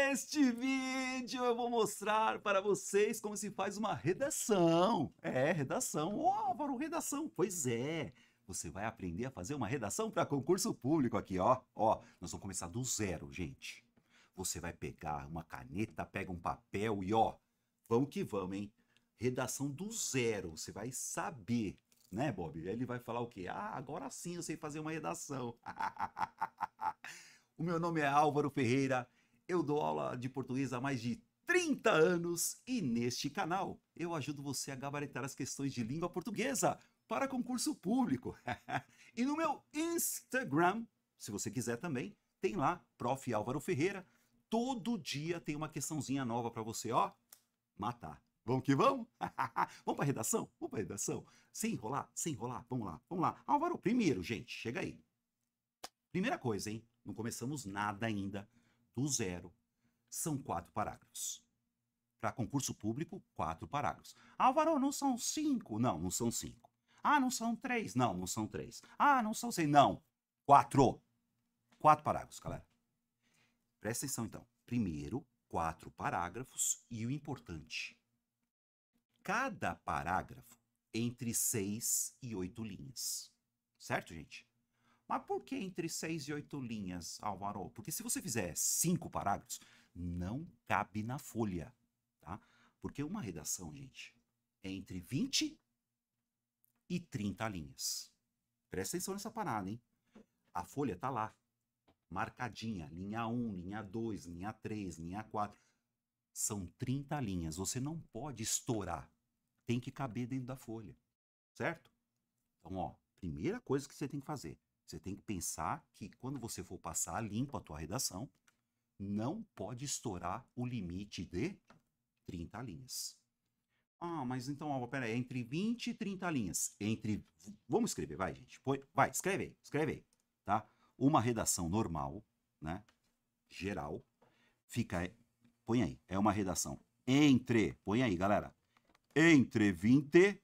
Neste vídeo eu vou mostrar para vocês como se faz uma redação. Redação. Ó, Álvaro, redação. Pois é. Você vai aprender a fazer uma redação para concurso público aqui, ó. Ó, nós vamos começar do zero, gente. Você vai pegar uma caneta, pega um papel e ó, vamos que vamos, hein? Redação do zero. Você vai saber, né, Bob? Aí ele vai falar o quê? Ah, agora sim eu sei fazer uma redação. O meu nome é Álvaro Ferreira. Eu dou aula de português há mais de 30 anos e neste canal eu ajudo você a gabaritar as questões de língua portuguesa para concurso público. E no meu Instagram, se você quiser também, tem lá, Prof. Álvaro Ferreira. Todo dia tem uma questãozinha nova para você, ó, matar. Vamos que vamos? Vamos para a redação? Vamos para a redação? Sem enrolar, sem enrolar. Vamos lá, vamos lá. Álvaro, primeiro, gente, chega aí. Primeira coisa, hein? Não começamos nada ainda. Do zero, são 4 parágrafos. Para concurso público, 4 parágrafos. Álvaro, não são 5? Não, não são 5. Ah, não são 3? Não, não são 3. Ah, não são 6? Não. 4. 4 parágrafos, galera. Presta atenção, então. Primeiro, 4 parágrafos e o importante. Cada parágrafo entre 6 e 8 linhas. Certo, gente? Mas por que entre 6 e 8 linhas, Álvaro? Porque se você fizer 5 parágrafos, não cabe na folha, tá? Porque uma redação, gente, é entre 20 e 30 linhas. Presta atenção nessa parada, hein? A folha tá lá, marcadinha, linha 1, linha 2, linha 3, linha 4. São 30 linhas, você não pode estourar. Tem que caber dentro da folha, certo? Então, ó, primeira coisa que você tem que fazer. Você tem que pensar que quando você for passar limpo a tua redação, não pode estourar o limite de 30 linhas. Ah, mas então, ó, peraí, entre 20 e 30 linhas. Vamos escrever, vai, gente. Vai, escreve aí, tá? Uma redação normal, né? Geral, põe aí, é uma redação põe aí, galera, entre 20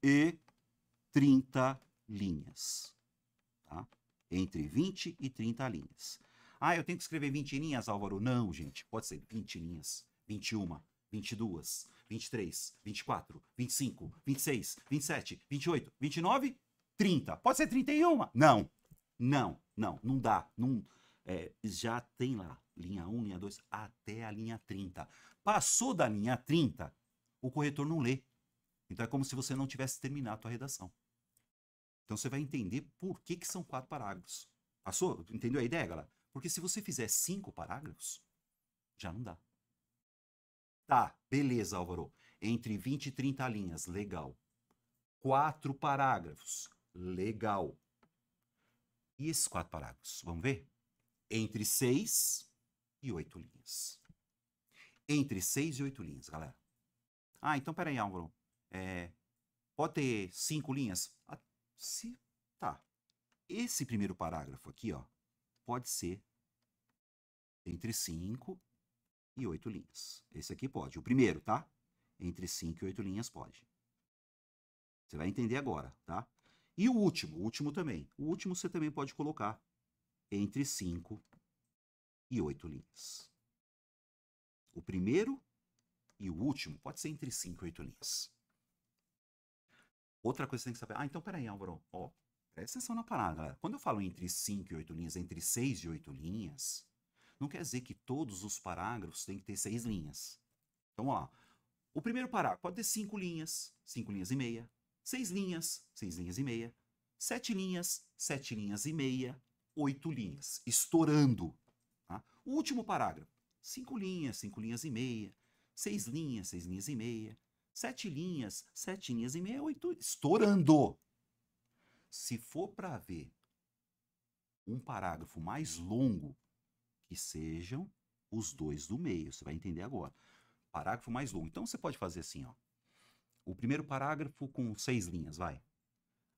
e 30 linhas. Tá? Entre 20 e 30 linhas. Ah, eu tenho que escrever 20 linhas, Álvaro? Não, gente. Pode ser 20 linhas, 21, 22, 23, 24, 25, 26, 27, 28, 29, 30. Pode ser 31? Não. Não dá. Não, já tem lá, linha 1, linha 2, até a linha 30. Passou da linha 30, o corretor não lê. Então é como se você não tivesse terminado a tua redação. Então você vai entender por que são 4 parágrafos. Passou? Entendeu a ideia, galera? Porque se você fizer 5 parágrafos, já não dá. Tá, beleza, Álvaro. Entre 20 e 30 linhas, legal. 4 parágrafos, legal. E esses 4 parágrafos, vamos ver? Entre 6 e 8 linhas. Entre 6 e 8 linhas, galera. Ah, então peraí, Álvaro. Pode ter 5 linhas? Tá. Esse primeiro parágrafo aqui, ó, pode ser entre 5 e 8 linhas. Esse aqui pode. O primeiro, tá? Entre 5 e 8 linhas pode. Você vai entender agora, tá? E o último também. O último você também pode colocar entre 5 e 8 linhas. O primeiro e o último pode ser entre 5 e 8 linhas. Outra coisa que você tem que saber. Ah, então peraí, Álvaro. Ó, presta atenção na parada, galera. Quando eu falo entre 5 e 8 linhas, entre 6 e 8 linhas, não quer dizer que todos os parágrafos têm que ter 6 linhas. Então, ó, o primeiro parágrafo pode ter 5 linhas e meia, 6 linhas e meia, 7 linhas e meia, 8 linhas, estourando. Tá? O último parágrafo, 5 linhas e meia, 6 linhas e meia, 7 linhas e meia, 8, estourando. Se for para ver um parágrafo mais longo, que sejam os dois do meio, você vai entender agora. Parágrafo mais longo. Então você pode fazer assim, ó. O primeiro parágrafo com 6 linhas, vai.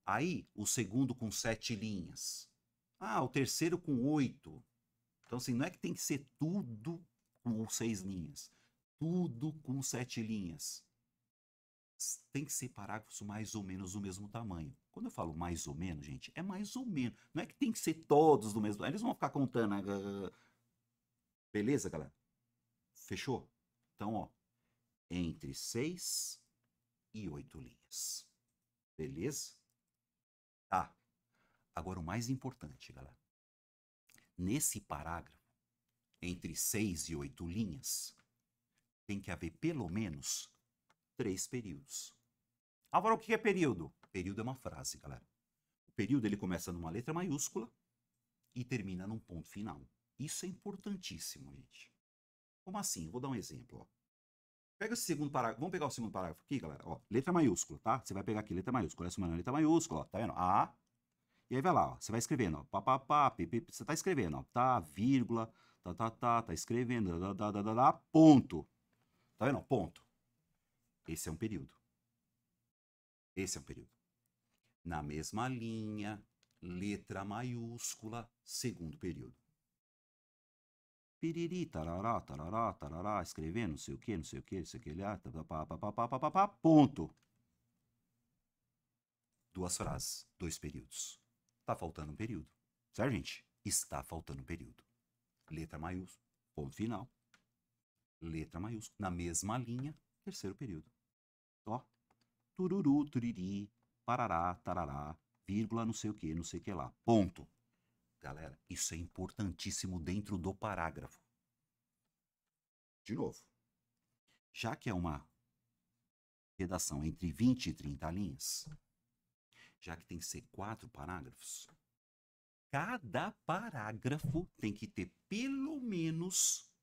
Aí, o segundo com 7 linhas. Ah, o terceiro com 8. Então, assim, não é que tem que ser tudo com 6 linhas. Tudo com 7 linhas. Tem que ser parágrafos mais ou menos do mesmo tamanho. Quando eu falo mais ou menos, gente, é mais ou menos. Não é que tem que ser todos do mesmo tamanho. Eles vão ficar contando. Beleza, galera? Fechou? Então, ó, entre 6 e 8 linhas. Beleza? Tá. Agora o mais importante, galera. Nesse parágrafo, entre 6 e 8 linhas, tem que haver pelo menos 3 períodos. Agora, o que é período? Período é uma frase, galera. O período ele começa numa letra maiúscula e termina num ponto final. Isso é importantíssimo, gente. Como assim? Vou dar um exemplo. Ó. Pega esse segundo parágrafo. Vamos pegar o segundo parágrafo aqui, galera. Ó, letra maiúscula, tá? Você vai pegar aqui letra maiúscula. Essa é uma letra maiúscula, ó. Tá vendo? A. E aí vai lá, ó. Você vai escrevendo, ó. Pá, pá, pá, pp, você tá escrevendo, ó. Tá, vírgula, tá escrevendo, ponto. Tá vendo? Ponto. Esse é um período. Esse é um período. Na mesma linha, letra maiúscula, segundo período. Piriri, tarará, tarará, tarará, escrevendo, não sei o que, não sei o que, não sei o que, ponto. Duas frases, 2 períodos. Tá faltando um período. Certo, gente? Está faltando um período. Letra maiúscula, ponto final. Letra maiúscula, na mesma linha, terceiro período. Ó, tururu, turiri, parará, tarará, vírgula, não sei o que lá, ponto. Galera, isso é importantíssimo dentro do parágrafo. De novo, já que é uma redação entre 20 e 30 linhas, já que tem que ser 4 parágrafos, cada parágrafo tem que ter pelo menos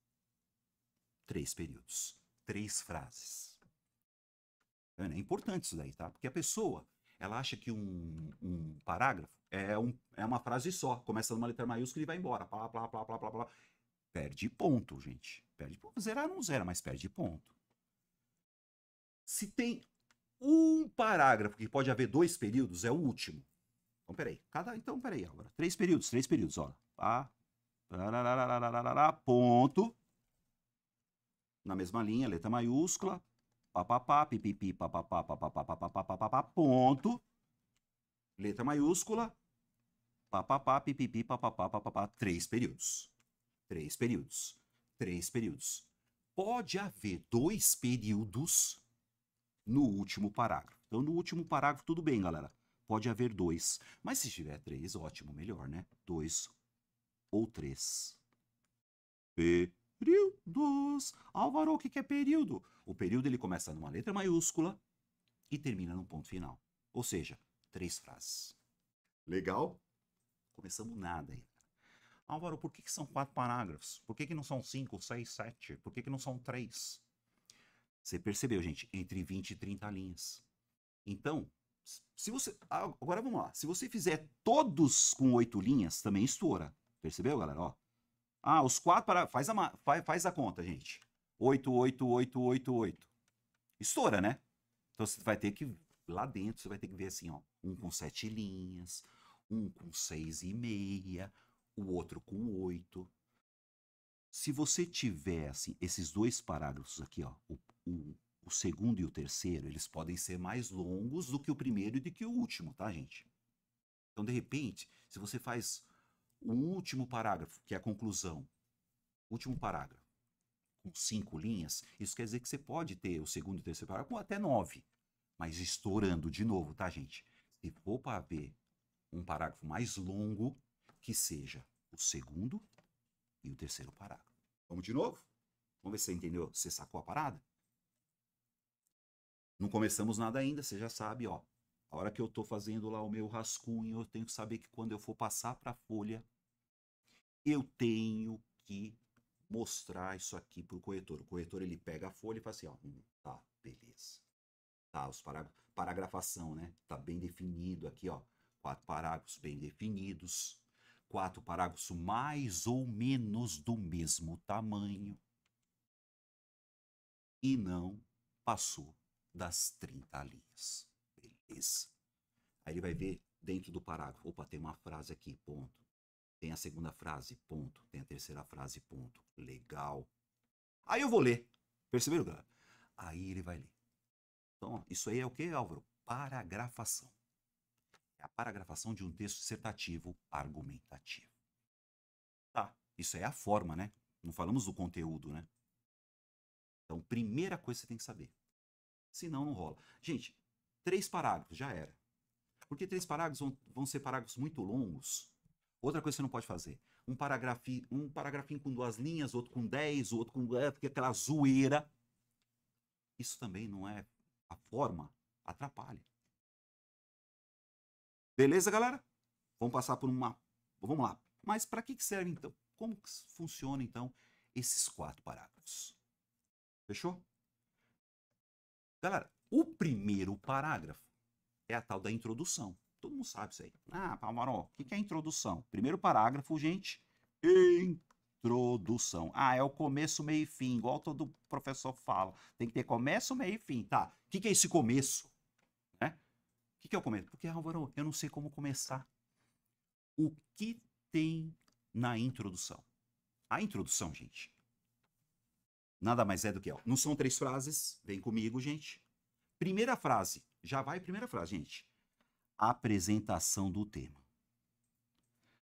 3 períodos, 3 frases. É importante isso daí, tá? Porque a pessoa, ela acha que um parágrafo é uma frase só, começa numa letra maiúscula e vai embora. Plá, plá, plá, plá, plá, plá. Perde ponto, gente. Perde ponto. Zerar não zera, mas perde ponto. Se tem um parágrafo que pode haver 2 períodos, é o último. Então, peraí. Então, peraí agora. 3 períodos, ó. Pá, ponto. Na mesma linha, letra maiúscula. Papapá, pipipi, papapá, papapá, papapá, papapá, ponto. Letra maiúscula. Papapá, pipipi, papapá, papapá. 3 períodos. 3 períodos. 3 períodos. Pode haver 2 períodos no último parágrafo. Então, no último parágrafo, tudo bem, galera. Pode haver 2. Mas se tiver 3, ótimo, melhor, né? 2 ou 3. Períodos. Álvaro, o que é período? O período ele começa numa letra maiúscula e termina num ponto final. Ou seja, 3 frases. Legal? Começamos nada aí. Álvaro, por que são 4 parágrafos? Por que não são 5, 6, 7? Por que não são 3? Você percebeu, gente? Entre 20 e 30 linhas. Então, se você... Agora vamos lá. Se você fizer todos com 8 linhas, também estoura. Percebeu, galera? Ó. Os 4 parágrafos... Faz a conta, gente. 8, 8, 8, 8, 8. Estoura, né? Então você vai ter que... Lá dentro você vai ter que ver assim, ó. Um com 7 linhas, um com 6,5, o outro com 8. Se você tiver assim, esses 2 parágrafos aqui, ó, o segundo e o terceiro, eles podem ser mais longos do que o primeiro e do que o último, tá, gente? Então, de repente, se você faz o último parágrafo, que é a conclusão, último parágrafo, com 5 linhas, isso quer dizer que você pode ter o segundo e o terceiro parágrafo com até 9, mas estourando de novo, tá, gente? Se for para ver um parágrafo mais longo, que seja o segundo e o terceiro parágrafo. Vamos de novo? Vamos ver se você entendeu, você sacou a parada? Não começamos nada ainda, você já sabe, ó. A hora que eu tô fazendo lá o meu rascunho, eu tenho que saber que quando eu for passar para a folha, eu tenho que mostrar isso aqui pro corretor. O corretor, ele pega a folha e fala assim, ó, tá, beleza. Tá, os paragrafação, né? Tá bem definido aqui, ó. 4 parágrafos bem definidos. 4 parágrafos mais ou menos do mesmo tamanho. E não passou das 30 linhas. Beleza. Aí ele vai ver dentro do parágrafo. Opa, tem uma frase aqui, ponto. Tem a segunda frase, ponto. Tem a terceira frase, ponto. Legal. Aí eu vou ler. Perceberam, galera? Aí ele vai ler. Então, ó, isso aí é o que, Álvaro? Paragrafação. É a paragrafação de um texto dissertativo argumentativo. Tá, isso aí é a forma, né? Não falamos do conteúdo, né? Então, primeira coisa que você tem que saber. Senão, não rola. Gente, 3 parágrafos, já era. Porque 3 parágrafos vão ser parágrafos muito longos. Outra coisa que você não pode fazer. Um paragrafinho com 2 linhas, outro com 10, outro com... porque aquela zoeira. Isso também não é a forma, atrapalha. Beleza, galera? Vamos passar por uma... Vamos lá. Mas para que serve, então? Como que funciona, então, esses 4 parágrafos? Fechou? Galera, o primeiro parágrafo é a tal da introdução. Todo mundo sabe isso aí. Ah, Palmaró, o que é introdução? Primeiro parágrafo, gente, introdução. Ah, é o começo, meio e fim, igual todo professor fala. Tem que ter começo, meio e fim. Tá, o que é esse começo? Né? O que é o começo? Porque, Álvaro, eu não sei como começar. O que tem na introdução? A introdução, gente, nada mais é do que, ó, não são 3 frases, vem comigo, gente. Primeira frase, já vai primeira frase, gente. Apresentação do tema.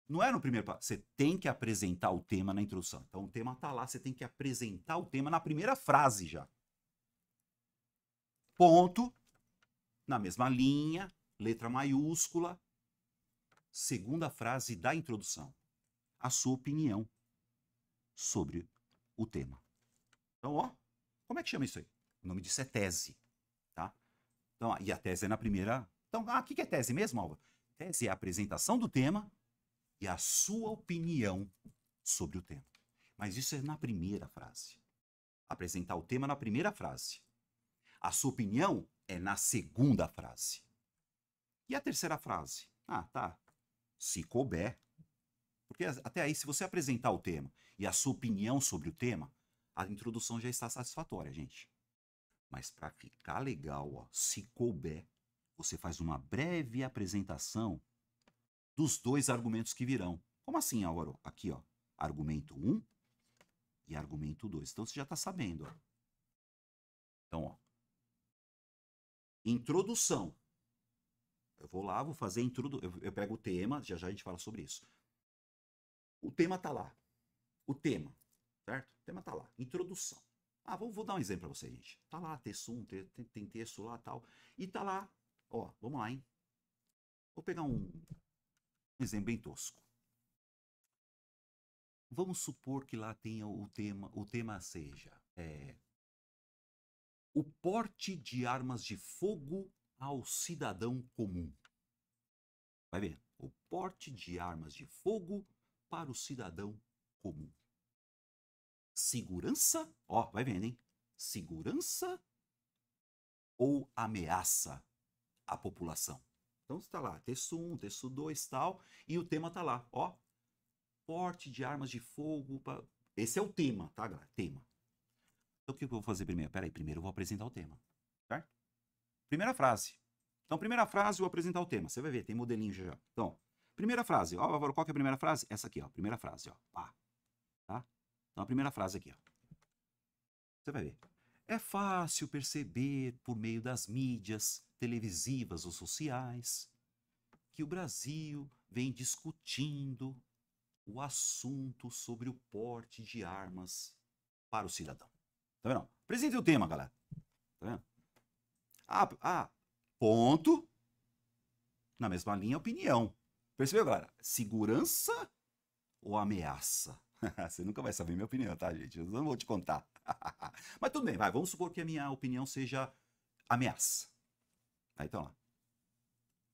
Não é no primeiro parágrafo, você tem que apresentar o tema na introdução. Então o tema tá lá, você tem que apresentar o tema na primeira frase já. Ponto, na mesma linha, letra maiúscula, segunda frase da introdução. A sua opinião sobre o tema. Então, ó, como é que chama isso aí? O nome disso é tese, tá? Então, ó, e a tese é na primeira... Então, o que é tese mesmo, Álvaro? Tese é a apresentação do tema e a sua opinião sobre o tema. Mas isso é na primeira frase. Apresentar o tema na primeira frase. A sua opinião é na segunda frase. E a terceira frase? Ah, tá. Se couber. Porque até aí, se você apresentar o tema e a sua opinião sobre o tema, a introdução já está satisfatória, gente. Mas para ficar legal, ó, se couber, você faz uma breve apresentação dos 2 argumentos que virão. Como assim, Álvaro? Aqui, ó, argumento 1 e argumento 2. Então, você já está sabendo, ó. Então, ó, introdução. Eu vou lá, vou fazer eu pego o tema, já já a gente fala sobre isso. O tema tá lá. O tema, certo? O tema tá lá. Introdução. Ah, vou dar um exemplo para você, gente. Tá lá, texto 1, tem texto lá e tal. E tá lá, ó, vamos lá, hein? Vou pegar um exemplo bem tosco. Vamos supor que lá tenha o tema seja o porte de armas de fogo ao cidadão comum. Vai ver, o porte de armas de fogo para o cidadão comum. Segurança, ó, vai vendo, hein? Segurança ou ameaça à população? Então está lá, texto 1, texto 2 tal, e o tema está lá, ó. Porte de armas de fogo. Esse é o tema, tá, galera? Tema. Então o que eu vou fazer primeiro? Peraí, primeiro eu vou apresentar o tema, certo? Primeira frase. Então, primeira frase, eu vou apresentar o tema. Você vai ver, tem modelinho já. Então, primeira frase. Ó, qual que é a primeira frase? Essa aqui, ó. Primeira frase, ó. Pá. Tá? Então, a primeira frase aqui, ó. Você vai ver. É fácil perceber, por meio das mídias televisivas ou sociais, que o Brasil vem discutindo o assunto sobre o porte de armas para o cidadão. Tá vendo? Apresente o tema, galera. Tá vendo? Ponto. Na mesma linha, opinião. Percebeu, galera? Segurança ou ameaça? Você nunca vai saber minha opinião, tá, gente? Eu não vou te contar. Mas tudo bem, vai. Vamos supor que a minha opinião seja ameaça. Aí, então lá.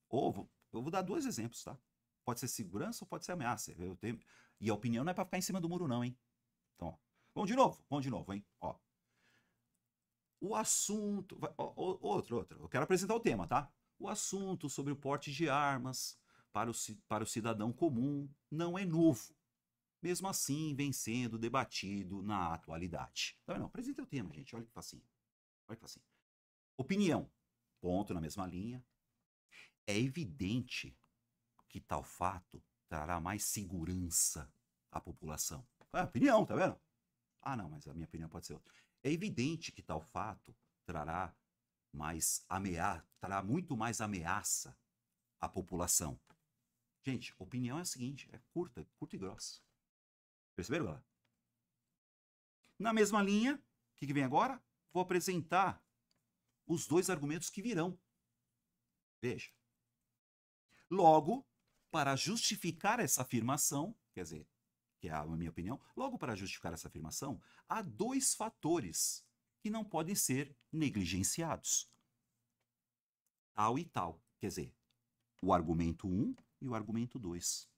Ou eu vou dar 2 exemplos, tá? Pode ser segurança ou pode ser ameaça. E a opinião não é para ficar em cima do muro, não, hein? Então, ó. Vamos de novo, hein? Ó. O assunto... Outro. Eu quero apresentar o tema, tá? O assunto sobre o porte de armas para o cidadão comum não é novo. Mesmo assim, vem sendo debatido na atualidade. Tá vendo? Apresenta o tema, gente. Olha que facinho. Olha que facinho. Opinião. Ponto na mesma linha. É evidente que tal fato trará mais segurança à população. É opinião, tá vendo? Ah, não, mas a minha opinião pode ser outra. É evidente que tal fato trará muito mais ameaça à população. Gente, opinião é a seguinte, é curta e grossa. Perceberam, galera? Na mesma linha, o que vem agora? Vou apresentar os dois argumentos que virão. Veja. Logo, para justificar essa afirmação, quer dizer, que é a minha opinião, logo para justificar essa afirmação, há dois fatores que não podem ser negligenciados. Tal e tal. Quer dizer, o argumento 1 e o argumento 2.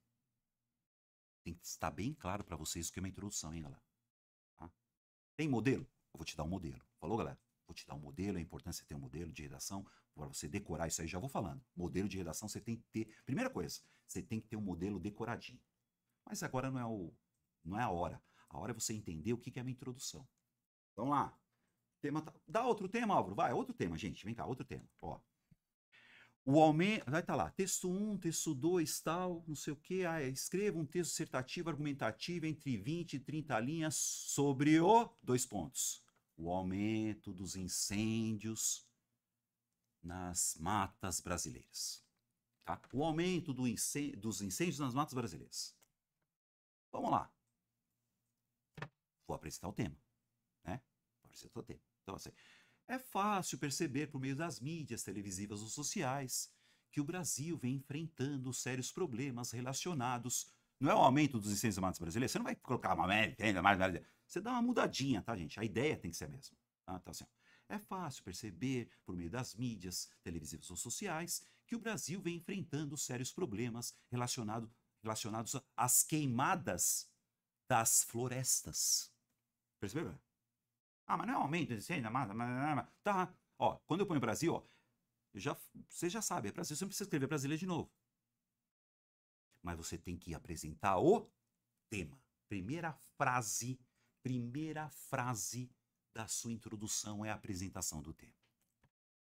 Tem que estar bem claro para vocês o que é uma introdução, hein, galera? Tá? Tem modelo? Eu vou te dar um modelo. Falou, galera? Vou te dar um modelo, é importante você ter um modelo de redação, para você decorar isso aí, já vou falando. Modelo de redação você tem que ter... Primeira coisa, você tem que ter um modelo decoradinho. Mas agora não é a hora. A hora é você entender o que é a minha introdução. Vamos lá. Dá outro tema, Álvaro. Vai, outro tema, gente. Vem cá, outro tema. Ó. O aumento... Vai estar lá. Texto 1, texto 2, tal, não sei o quê. Escreva um texto dissertativo, argumentativo, entre 20 e 30 linhas sobre o... Dois pontos. O aumento dos incêndios nas matas brasileiras. Tá? O aumento dos incêndios nas matas brasileiras. Vamos lá. Vou apresentar o tema. Né? Vou apresentar o tema. Então, assim, é fácil perceber por meio das mídias televisivas ou sociais que o Brasil vem enfrentando sérios problemas relacionados... Não é o aumento dos incêndios nas matas brasileiras? Você não vai colocar uma média, mais. Você dá uma mudadinha, tá, gente? A ideia tem que ser a mesma. Tá? Então, assim, é fácil perceber, por meio das mídias televisivas ou sociais, que o Brasil vem enfrentando sérios problemas relacionados às queimadas das florestas. Percebeu? Ah, mas não é um aumento de incêndio? Tá. Ó, quando eu ponho Brasil, ó, você já sabe, é Brasil, você não precisa escrever brasileiro de novo. Mas você tem que apresentar o tema. Primeira frase da sua introdução é a apresentação do tema.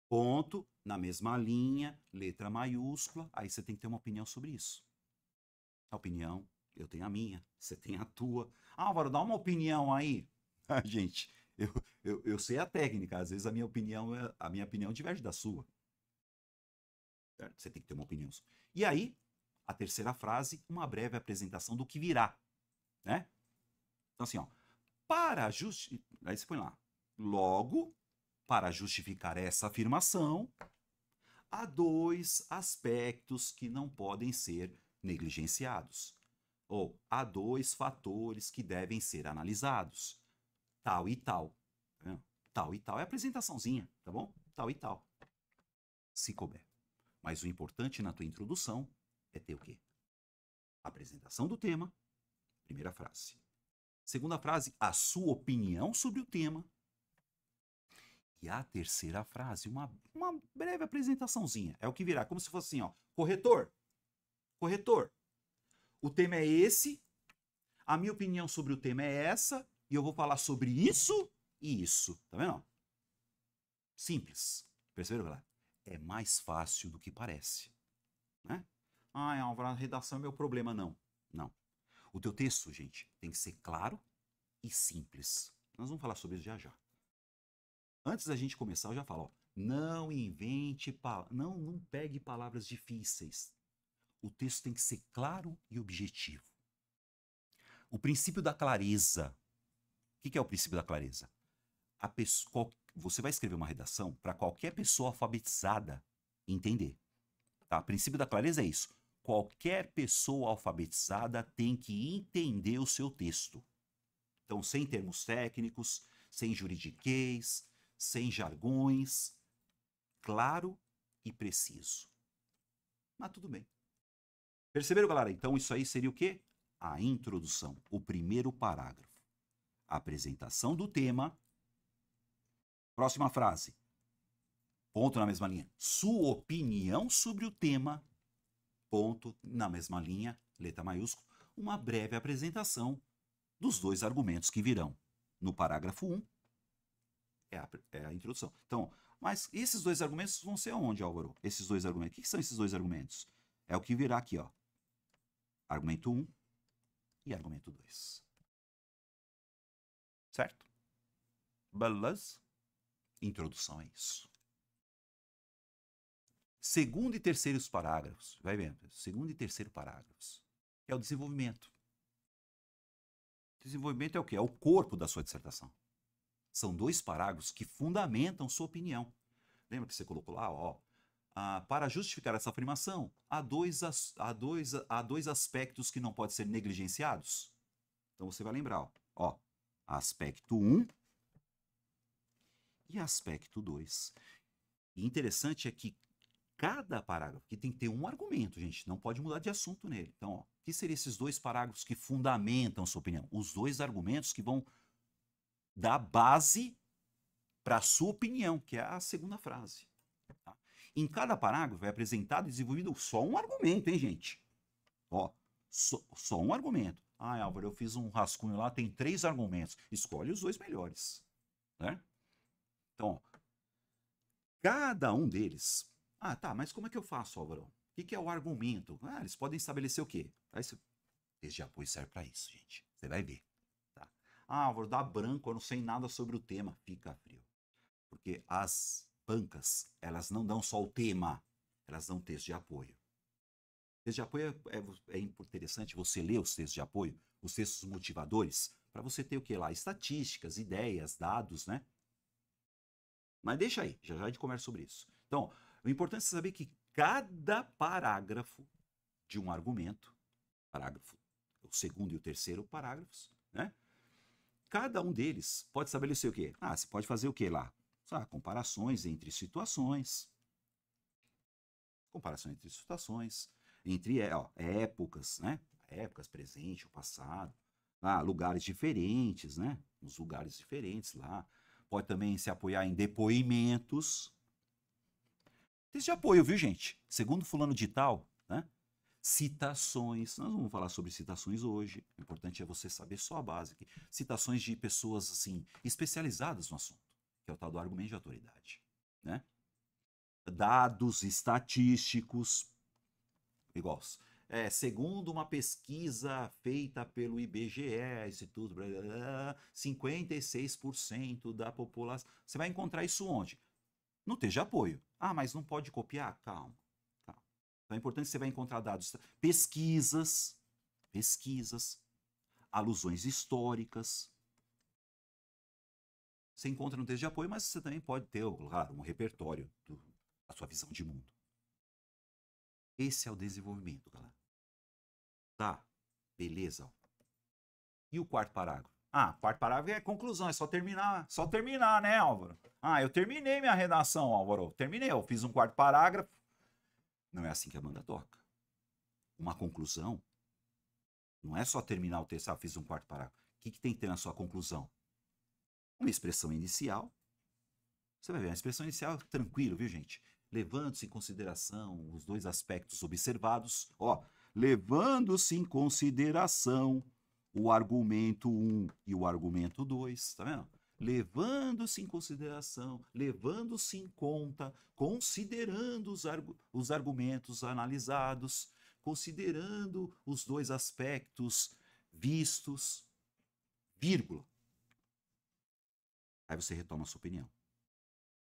Ponto, na mesma linha, letra maiúscula, aí você tem que ter uma opinião sobre isso. A opinião, eu tenho a minha, você tem a tua. Álvaro, dá uma opinião aí. Gente, eu sei a técnica, às vezes a minha opinião diverge da sua. Certo? Você tem que ter uma opinião. E aí, a terceira frase, uma breve apresentação do que virá. Né? Então assim, ó, aí você põe lá, logo, para justificar essa afirmação, há dois aspectos que não podem ser negligenciados. Ou há dois fatores que devem ser analisados. Tal e tal. Tá? Tal e tal é a apresentaçãozinha, tá bom? Tal e tal. Se couber. Mas o importante na tua introdução é ter o quê? Apresentação do tema, primeira frase. Segunda frase, a sua opinião sobre o tema. E a terceira frase, uma breve apresentaçãozinha. É o que virá, como se fosse assim, ó. Corretor, o tema é esse, a minha opinião sobre o tema é essa, e eu vou falar sobre isso e isso. Tá vendo? Simples. Perceberam, galera? É mais fácil do que parece. Né? Álvaro, a redação é meu problema. Não. O teu texto, gente, tem que ser claro e simples. Nós vamos falar sobre isso já. Antes da gente começar, eu já falo, ó, não invente, não pegue palavras difíceis. O texto tem que ser claro e objetivo. O princípio da clareza. O que é o princípio da clareza? Você vai escrever uma redação para qualquer pessoa alfabetizada entender. Tá? O princípio da clareza é isso. Qualquer pessoa alfabetizada tem que entender o seu texto. Então, sem termos técnicos, sem juridiquês, sem jargões, claro e preciso. Mas tudo bem. Perceberam, galera? Então, isso aí seria o quê? A introdução, o primeiro parágrafo. A apresentação do tema. Próxima frase. Ponto na mesma linha. Sua opinião sobre o tema. Ponto na mesma linha, letra maiúscula. Uma breve apresentação dos dois argumentos que virão. No parágrafo 1, é a introdução. Então, mas esses dois argumentos vão ser onde, Álvaro? Esses dois argumentos. O que são esses dois argumentos? É o que virá aqui, ó. Argumento 1 e argumento 2. Certo? Beleza? Introdução é isso. Segundo e terceiros parágrafos, vai vendo, segundo e terceiro parágrafos, é o desenvolvimento. Desenvolvimento é o quê? É o corpo da sua dissertação. São 2 parágrafos que fundamentam sua opinião. Lembra que você colocou lá, ó, para justificar essa afirmação, há dois aspectos que não podem ser negligenciados. Então você vai lembrar, ó, aspecto 1 e aspecto 2. E interessante é que cada parágrafo aqui tem que ter um argumento, gente, não pode mudar de assunto nele. Então, ó, o que seriam esses 2 parágrafos que fundamentam sua opinião? Os 2 argumentos que vão dar base para a sua opinião, que é a segunda frase. Tá? Em cada parágrafo é apresentado e desenvolvido só um argumento, hein, gente? Ó, só um argumento. Ah, Álvaro, eu fiz um rascunho lá, tem 3 argumentos. Escolhe os 2 melhores. Né? Então, ó, cada um deles... Ah, tá, mas como é que eu faço, Álvaro? O que é o argumento? Ah, eles podem estabelecer o quê? Esse texto de apoio serve para isso, gente. Você vai ver. Tá? Ah, Álvaro, dá branco, eu não sei nada sobre o tema. Fica frio. Porque as bancas, elas não dão só o tema, elas dão texto de apoio. Texto de apoio é interessante você ler os textos de apoio, os textos motivadores, para você ter o que lá? Estatísticas, ideias, dados, né? Mas deixa aí, já a gente conversa sobre isso. Então, o importante é saber que cada parágrafo de um argumento, parágrafo, o segundo e o terceiro parágrafos, né? Cada um deles pode estabelecer o quê? Ah, você pode fazer o quê lá? Comparações entre situações. Comparações entre situações, entre épocas, né? Épocas, presente, o passado. Lugares diferentes, né? Uns lugares diferentes lá. Pode também se apoiar em depoimentos. Texto de apoio, viu, gente? Segundo fulano de tal, né? Citações. Nós vamos falar sobre citações hoje. O importante é você saber só a base aqui. Citações de pessoas, assim, especializadas no assunto, que é o tal do argumento de autoridade, né? Dados estatísticos, igual. Segundo uma pesquisa feita pelo IBGE, Instituto, 56% da população. Você vai encontrar isso onde? No texto de apoio. Ah, mas não pode copiar? Calma. Calma. Então é importante que você vai encontrar dados, pesquisas, alusões históricas. Você encontra no texto de apoio, mas você também pode ter, claro, um repertório da sua visão de mundo. Esse é o desenvolvimento, galera. Tá, beleza. E o quarto parágrafo? Ah, quarto parágrafo é conclusão, é só terminar, né, Álvaro? Ah, eu terminei minha redação, Álvaro. Terminei, eu fiz um quarto parágrafo. Não é assim que a banda toca. Uma conclusão não é só terminar o texto, fiz um quarto parágrafo. O que tem que ter na sua conclusão? Uma expressão inicial. Você vai ver, a expressão inicial tranquilo, viu, gente? Levando-se em consideração os 2 aspectos observados, levando-se em consideração o argumento 1 e o argumento 2, tá vendo? Levando-se em consideração, levando-se em conta, considerando os argumentos analisados, considerando os 2 aspectos vistos, vírgula. Aí você retoma a sua opinião.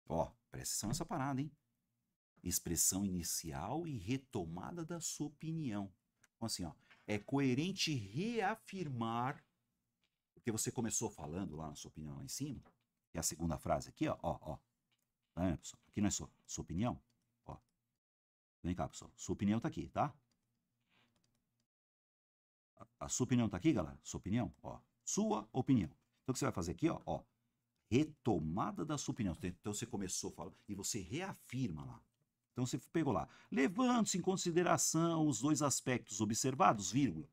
Presta atenção nessa parada, hein? Expressão inicial e retomada da sua opinião. Então, assim, é coerente reafirmar o que você começou falando lá na sua opinião lá em cima, que é a segunda frase aqui, ó. Tá vendo, pessoal? Aqui não é sua opinião, ó. Vem cá, pessoal. Sua opinião tá aqui, tá? A sua opinião tá aqui, galera? Sua opinião, ó. Sua opinião. Então, o que você vai fazer aqui, ó? Retomada da sua opinião. Então, você começou a falar e você reafirma lá. Então, você pegou lá. Levando-se em consideração os 2 aspectos observados, vírgula.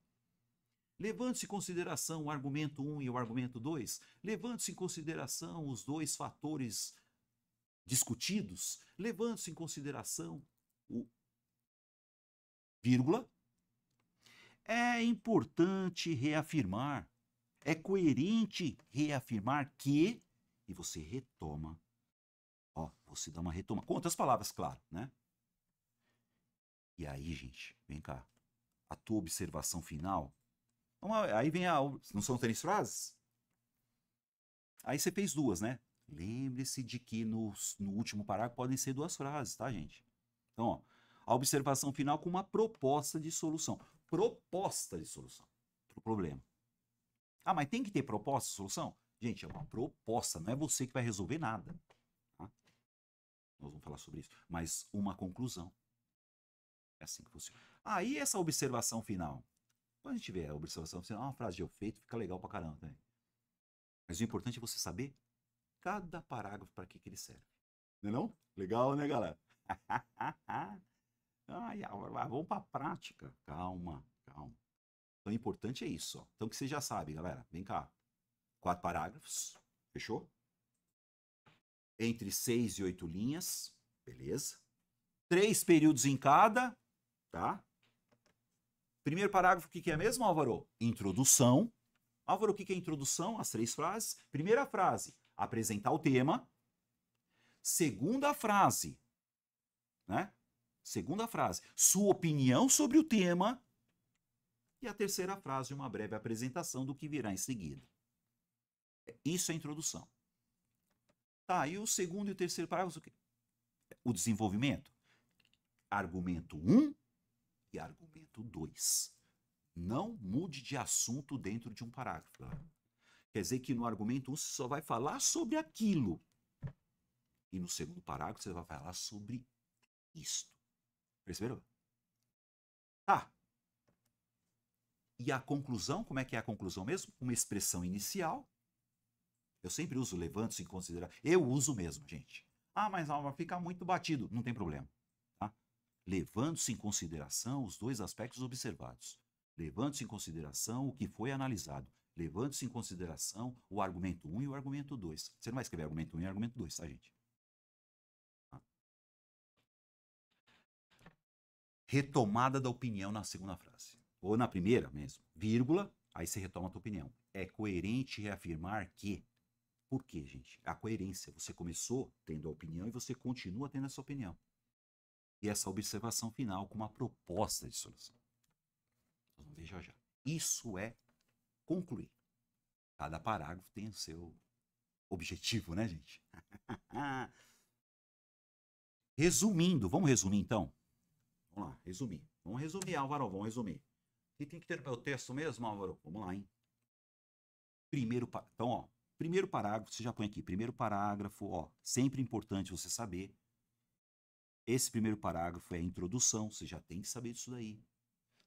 Levando-se em consideração o argumento 1 e o argumento 2. Levando-se em consideração os 2 fatores discutidos. Levando-se em consideração o vírgula. É importante reafirmar. É coerente reafirmar que... E você retoma. Você dá uma retoma. Com outras palavras, claro, né? E aí, gente, vem cá. A tua observação final. Aí vem não são 3 frases? Aí você fez 2, né? Lembre-se de que no último parágrafo podem ser 2 frases, tá, gente? Então, a observação final com uma proposta de solução. Proposta de solução para o problema. Ah, mas tem que ter proposta de solução? Gente, é uma proposta, não é você que vai resolver nada. Tá? Nós vamos falar sobre isso. Mas uma conclusão. É assim que funciona. Aí essa observação final. Quando a gente vê a observação final, uma frase de efeito, fica legal pra caramba também. Mas o importante é você saber cada parágrafo para que ele serve. Não é não? Legal, né, galera? Ai, vamos para a prática. Calma, calma. Então, o importante é isso. Ó. Então, que você já sabe, galera. Vem cá. 4 parágrafos. Fechou? Entre 6 e 8 linhas. Beleza. 3 períodos em cada. Tá? Primeiro parágrafo, o que é mesmo, Álvaro? Introdução. Álvaro, o que é introdução? As 3 frases. Primeira frase, apresentar o tema. Segunda frase, né? Segunda frase, sua opinião sobre o tema. E a terceira frase, uma breve apresentação do que virá em seguida. Isso é a introdução. Tá, e o segundo e o terceiro parágrafo, o quê? O desenvolvimento. Argumento 1 e argumento 2. Não mude de assunto dentro de um parágrafo. Tá? Quer dizer que no argumento 1 você só vai falar sobre aquilo. E no segundo parágrafo você vai falar sobre isto. Perceberam? Tá. E a conclusão, como é que é a conclusão mesmo? Uma expressão inicial. Eu sempre uso levando-se em consideração. Eu uso mesmo, gente. Ah, mas Álvaro, fica muito batido. Não tem problema. Tá? Levando-se em consideração os 2 aspectos observados. Levando-se em consideração o que foi analisado. Levando-se em consideração o argumento 1 e o argumento 2. Você não vai escrever argumento 1 e argumento 2, tá, gente? Tá? Retomada da opinião na segunda frase. Ou na primeira mesmo. Vírgula, aí você retoma a tua opinião. É coerente reafirmar que... Por quê, gente? A coerência. Você começou tendo a opinião e você continua tendo essa opinião. E essa observação final com uma proposta de solução. Vamos ver já já. Isso é concluir. Cada parágrafo tem o seu objetivo, né, gente? Resumindo, vamos resumir então? Vamos lá, resumir. Vamos resumir, Álvaro, vamos resumir. E tem que ter o texto mesmo, Álvaro? Vamos lá, hein? Então, ó, primeiro parágrafo, você já põe aqui, primeiro parágrafo, ó, sempre importante você saber. Esse primeiro parágrafo é a introdução, você já tem que saber disso daí.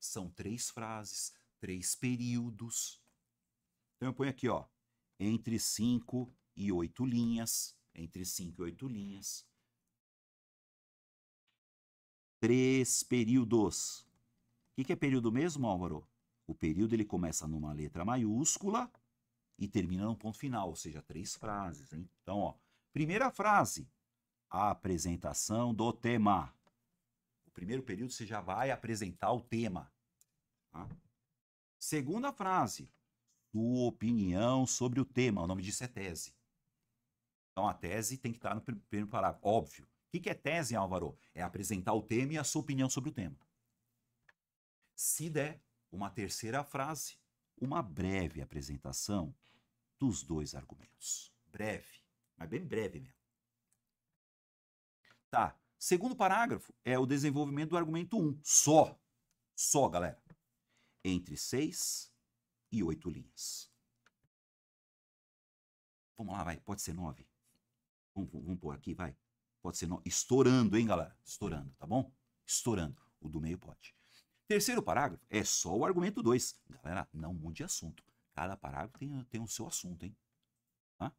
São 3 frases, 3 períodos. Então eu ponho aqui, ó, entre 5 e 8 linhas, entre 5 e 8 linhas. 3 períodos. O que é período mesmo, Álvaro? O período ele começa numa letra maiúscula e termina num ponto final, ou seja, 3 frases, hein? Então, ó, primeira frase, a apresentação do tema. O primeiro período você já vai apresentar o tema. Tá? Segunda frase, sua opinião sobre o tema. O nome disso é tese. Então, a tese tem que estar no primeiro parágrafo, óbvio. O que é tese, Álvaro? É apresentar o tema e a sua opinião sobre o tema. Se der, uma terceira frase, uma breve apresentação dos 2 argumentos. Breve, mas bem breve mesmo. Tá. Segundo parágrafo é o desenvolvimento do argumento 1. Só, galera. Entre 6 e 8 linhas. Vamos lá, vai. Pode ser 9. Vamos pôr aqui, vai. Pode ser 9. Estourando, hein, galera? Estourando, tá bom? Estourando. O do meio pode. Terceiro parágrafo é só o argumento 2. Galera, não mude de assunto. Cada parágrafo tem o seu assunto, hein? Tá?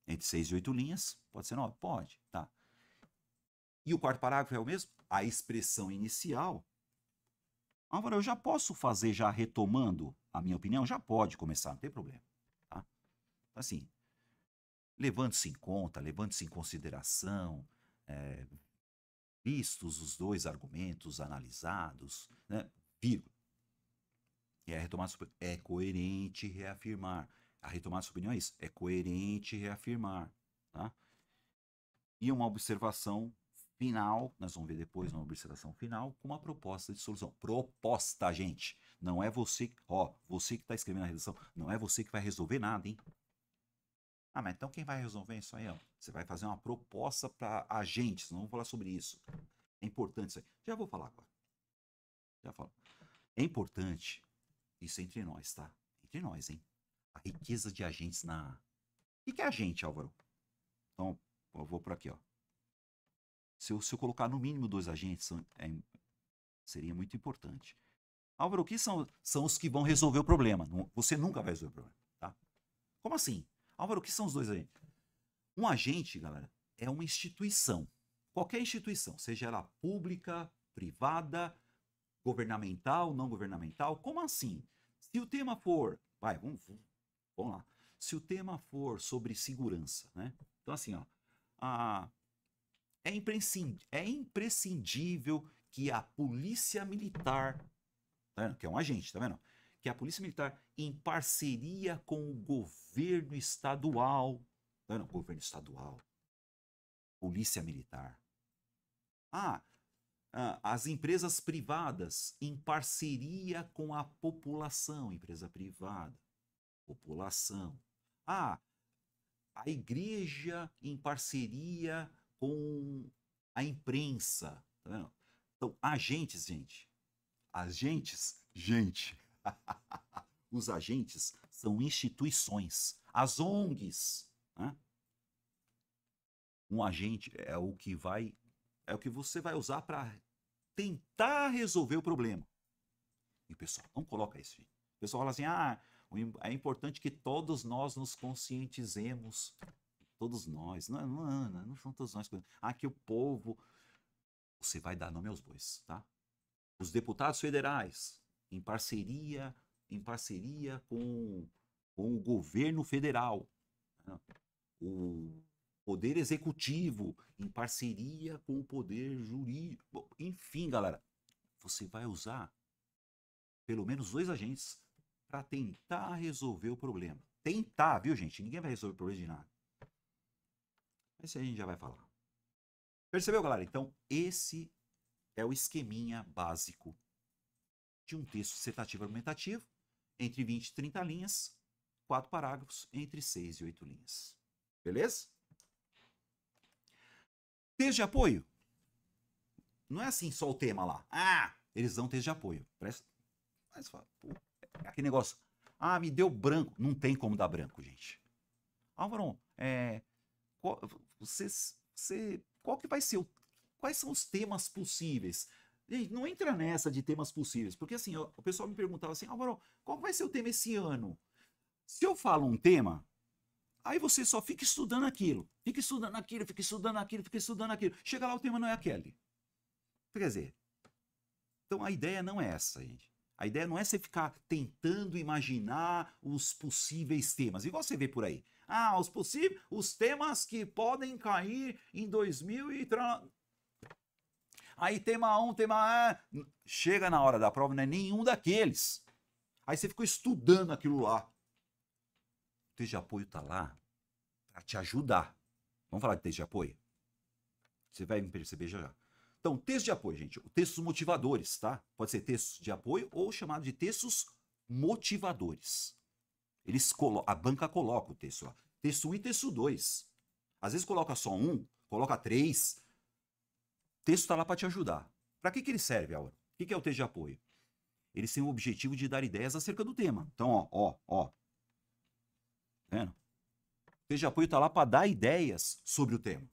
Entre 6 e 8 linhas, pode ser 9? Pode, tá. E o quarto parágrafo é o mesmo? A expressão inicial. Álvaro, eu já posso fazer já retomando a minha opinião? Já pode começar, não tem problema. Tá? Assim, levando-se em conta, levando-se em consideração, vistos os 2 argumentos analisados, né? Vírgula. E a retomada é coerente reafirmar. A retomada da sua opinião é isso. É coerente reafirmar. Tá? E uma observação final, nós vamos ver depois uma observação final, com uma proposta de solução. Proposta, gente. Não é você, ó, você que está escrevendo a redação, não é você que vai resolver nada, hein? Ah, mas então quem vai resolver isso aí? Ó? Você vai fazer uma proposta para agentes, não vamos falar sobre isso. É importante isso aí. Já vou falar agora. Já falo. É importante, isso entre nós, tá? Entre nós, hein? a riqueza de agentes na... O que é agente, Álvaro? Então, eu vou por aqui, ó. Se eu colocar no mínimo 2 agentes, seria muito importante. Álvaro, o que são os que vão resolver o problema? Você nunca vai resolver o problema, tá? Como assim? Álvaro, o que são os 2 agentes? Um agente, galera, é uma instituição. Qualquer instituição, seja ela pública, privada, governamental, não governamental. Como assim? Se o tema for... vamos lá. Se o tema for sobre segurança, né? Então, assim, ó, é imprescindível que a polícia militar, tá vendo? Que é um agente, tá vendo? Que a polícia militar, em parceria com o governo estadual, tá vendo? Governo estadual, polícia militar. As empresas privadas, em parceria com a população, empresa privada, população. A igreja em parceria com a imprensa. Tá vendo? Então, agentes, gente. Os agentes são instituições. As ONGs. Né? Um agente é o que você vai usar para tentar resolver o problema. E o pessoal não coloca isso. O pessoal fala assim, é importante que todos nós nos conscientizemos. Todos nós. Não são todos nós. Que o povo... Você vai dar nome aos bois, tá? Os deputados federais, em parceria com o governo federal. Né? O poder executivo, em parceria com o poder jurídico. Enfim, galera, você vai usar pelo menos 2 agentes para tentar resolver o problema. Tentar, viu, gente? Ninguém vai resolver o problema de nada. Esse a gente já vai falar. Percebeu, galera? Então, esse é o esqueminha básico de um texto dissertativo argumentativo, entre 20 e 30 linhas, 4 parágrafos, entre 6 e 8 linhas. Beleza? Texto de apoio. Não é assim só o tema lá. Eles dão texto de apoio. Presta. Mas fala, aquele negócio. Me deu branco. Não tem como dar branco, gente. Álvaro, qual que vai ser quais são os temas possíveis? Gente, não entra nessa de temas possíveis, porque assim, o pessoal me perguntava assim, Álvaro, qual vai ser o tema esse ano? Se eu falo um tema, aí você só fica estudando aquilo, fica estudando aquilo. Chega lá, o tema não é aquele. Quer dizer, então a ideia não é essa, gente. A ideia não é você ficar tentando imaginar os possíveis temas, igual você vê por aí. Os temas que podem cair em 2000 e... Aí tema 1, chega na hora da prova, não é nenhum daqueles. Aí você ficou estudando aquilo lá. O texto de apoio tá lá para te ajudar. Vamos falar de texto de apoio? Você vai me perceber já. Então, texto de apoio, gente. Textos motivadores, tá? Pode ser textos de apoio ou chamado de textos motivadores. A banca coloca o texto lá. Texto 1 e texto 2. Às vezes coloca só 1, coloca 3. O texto está lá para te ajudar. Para que ele serve, Álvaro? O que é o texto de apoio? Eles têm o objetivo de dar ideias acerca do tema. Então, ó. Tá vendo? O texto de apoio está lá para dar ideias sobre o tema.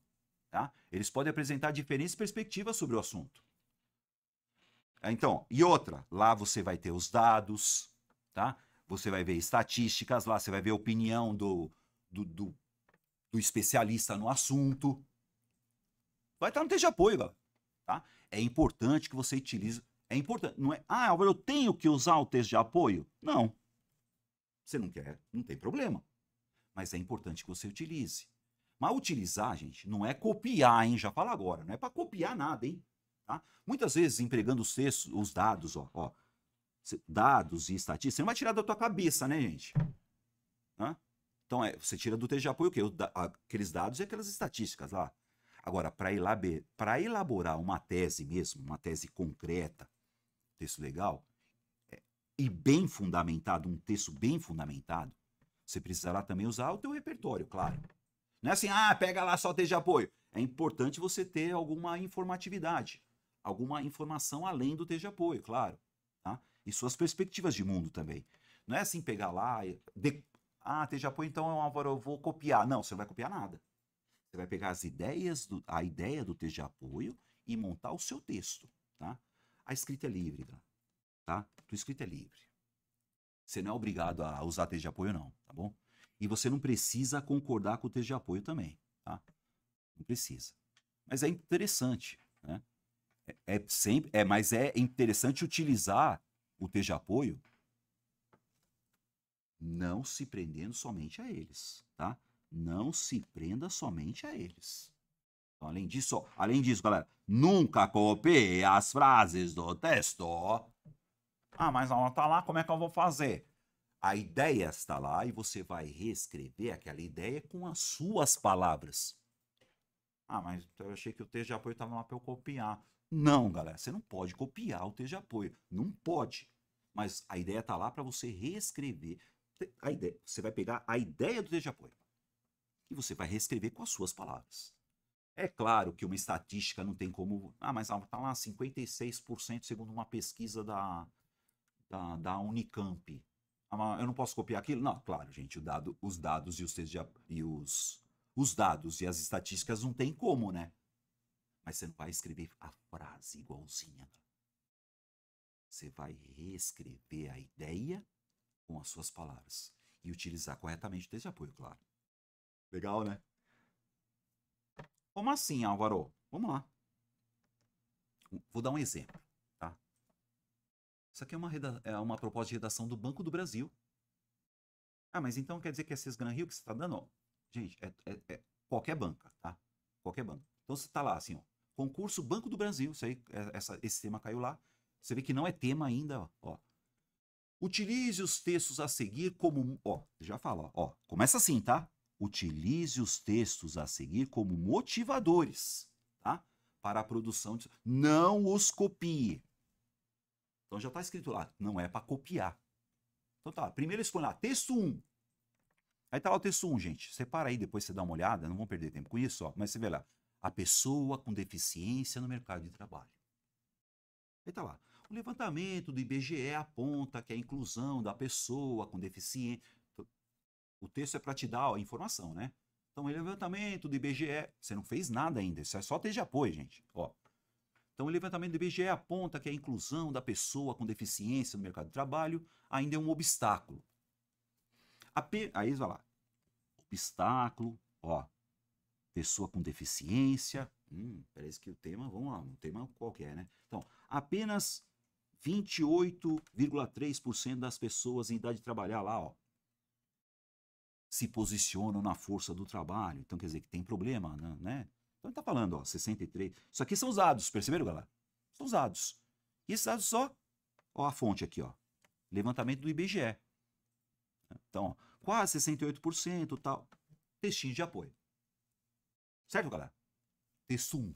Tá? Eles podem apresentar diferentes perspectivas sobre o assunto. Então, e outra, lá você vai ter os dados, tá? Você vai ver estatísticas, lá você vai ver a opinião do especialista no assunto. Vai estar no texto de apoio, galera. Tá? É importante que você utilize. É importante. Não é, Álvaro, eu tenho que usar o texto de apoio? Não. Você não quer, não tem problema. Mas é importante que você utilize. Mas utilizar, gente, não é copiar, hein? Já fala agora. Não é para copiar nada, hein? Tá? Muitas vezes, empregando os textos, os dados, ó. Dados e estatísticas, você não vai tirar da tua cabeça, né, gente? Hã? Então, você tira do texto de apoio o quê? Aqueles dados e aquelas estatísticas lá. Agora, para elaborar uma tese mesmo, uma tese concreta, texto legal, e bem fundamentado, um texto bem fundamentado, você precisará também usar o teu repertório, claro. Não é assim, pega lá só texto de apoio. É importante você ter alguma informatividade, alguma informação além do texto de apoio, claro. Tá? E suas perspectivas de mundo também. Não é assim pegar lá, Ah, texto de apoio, então, Álvaro, eu vou copiar. Não, você não vai copiar nada. Você vai pegar a ideia do texto de apoio e montar o seu texto, tá? A escrita é livre, tá? Tua escrita é livre. Você não é obrigado a usar texto de apoio, não, tá bom? E você não precisa concordar com o texto de apoio também, tá? Não precisa. Mas é interessante, né? Mas é interessante utilizar o texto de apoio não se prendendo somente a eles, tá? Não se prenda somente a eles. Então, além disso, galera, nunca copie as frases do texto. Ah, mas ela tá lá, como é que eu vou fazer? A ideia está lá e você vai reescrever aquela ideia com as suas palavras. Ah, mas eu achei que o texto de apoio estava lá para eu copiar. Não, galera, você não pode copiar o texto de apoio. Não pode. Mas a ideia está lá para você reescrever a ideia. Você vai pegar a ideia do texto de apoio e você vai reescrever com as suas palavras. É claro que uma estatística não tem como. Ah, mas está lá 56% segundo uma pesquisa da Unicamp. Ah, eu não posso copiar aquilo? Não, claro, gente, os dados e os textos os dados e as estatísticas não tem como, né? Mas você não vai escrever a frase igualzinha. Você vai reescrever a ideia com as suas palavras e utilizar corretamente o texto de apoio, claro. Legal, né? Como assim, Álvaro? Vamos lá. Vou dar um exemplo, tá? Isso aqui é uma proposta de redação do Banco do Brasil. Ah, mas então quer dizer que é Sesgran Rio que você está dando? Gente, é qualquer banca, tá? Qualquer banca. Então você está lá assim, ó. Concurso Banco do Brasil. Isso aí, esse tema caiu lá. Você vê que não é tema ainda, ó. Utilize os textos a seguir como... Ó, já fala, ó. Começa assim, tá? Utilize os textos a seguir como motivadores, tá? Para a produção de... Não os copie. Então já está escrito lá, não é para copiar. Então tá, primeiro escolha lá, texto 1. Aí tá lá o texto 1, gente. Separa aí, depois você dá uma olhada, não vamos perder tempo com isso, ó. Mas você vê lá, a pessoa com deficiência no mercado de trabalho. Aí tá lá, o levantamento do IBGE aponta que a inclusão da pessoa com deficiência... O texto é para te dar a informação, né? Então, o levantamento do IBGE, você não fez nada ainda, isso é só texto de apoio, gente. Ó. Então, o levantamento do IBGE aponta que a inclusão da pessoa com deficiência no mercado de trabalho ainda é um obstáculo. Aí vai lá. Obstáculo, ó. Pessoa com deficiência. Parece que o tema, vamos lá, um tema qualquer, né? Então, apenas 28,3% das pessoas em idade de trabalhar lá, ó, se posicionam na força do trabalho. Então, quer dizer que tem problema, né? Então, ele está falando, ó, 63. Isso aqui são os dados, perceberam, galera? São os dados. E esses dados só, ó, a fonte aqui, ó. Levantamento do IBGE. Então, ó, quase 68%, tal. Textinho de apoio. Certo, galera? Texto 1.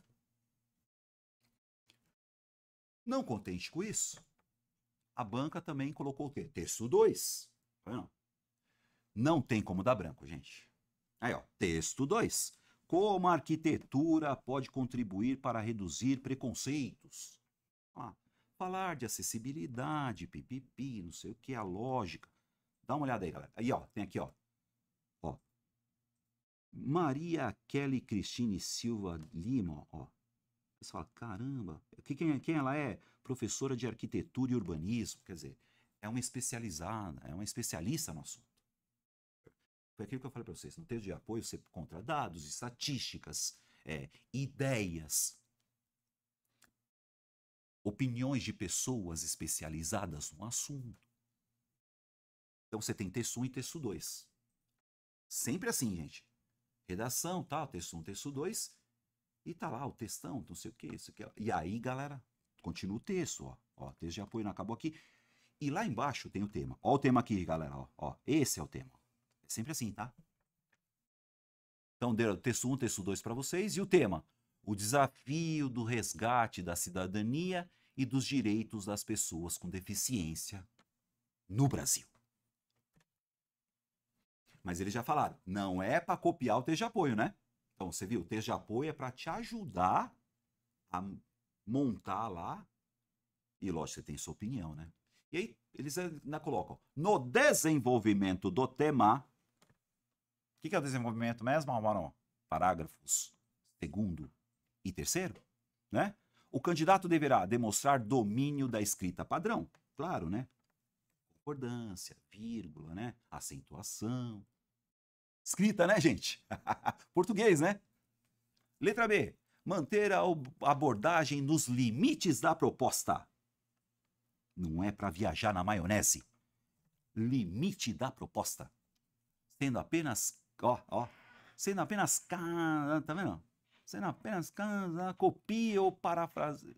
Não contente com isso, a banca também colocou o quê? Texto 2. Não tem como dar branco, gente. Aí, ó, texto 2. Como a arquitetura pode contribuir para reduzir preconceitos? Ah, falar de acessibilidade, pipipi, não sei o que, a lógica. Dá uma olhada aí, galera. Aí, ó, tem aqui, ó. Ó. Maria Kelly Cristine Silva Lima, ó. Você fala, caramba, quem ela é? Professora de arquitetura e urbanismo, quer dizer, é uma especializada, é uma especialista no assunto. Foi aquilo que eu falei para vocês, no texto de apoio você encontra dados, estatísticas, ideias, opiniões de pessoas especializadas no assunto. Então você tem texto 1 e texto 2. Sempre assim, gente. Redação, tal, texto 1, texto 2, e tá lá o textão, não sei o que, isso aqui. E aí, galera, continua o texto, ó. Ó, texto de apoio não acabou aqui. E lá embaixo tem o tema. Ó o tema aqui, galera, ó. Esse é o tema. É sempre assim, tá? Então, deu texto 1, texto 2 para vocês. E o tema? O desafio do resgate da cidadania e dos direitos das pessoas com deficiência no Brasil. Mas eles já falaram, não é para copiar o texto de apoio, né? Então, você viu, o texto de apoio é para te ajudar a montar lá. E, lógico, você tem sua opinião, né? E aí, eles ainda colocam, no desenvolvimento do tema, que é o desenvolvimento mesmo, Álvaro? Parágrafos 2º e 3º, né? O candidato deverá demonstrar domínio da escrita padrão, claro, né? Concordância, vírgula, né? Acentuação. Escrita, né, gente? Português, né? Letra B. Manter a abordagem nos limites da proposta. Não é para viajar na maionese. Limite da proposta. Sendo apenas, sendo apenas, tá vendo? Sendo apenas copia ou parafrase.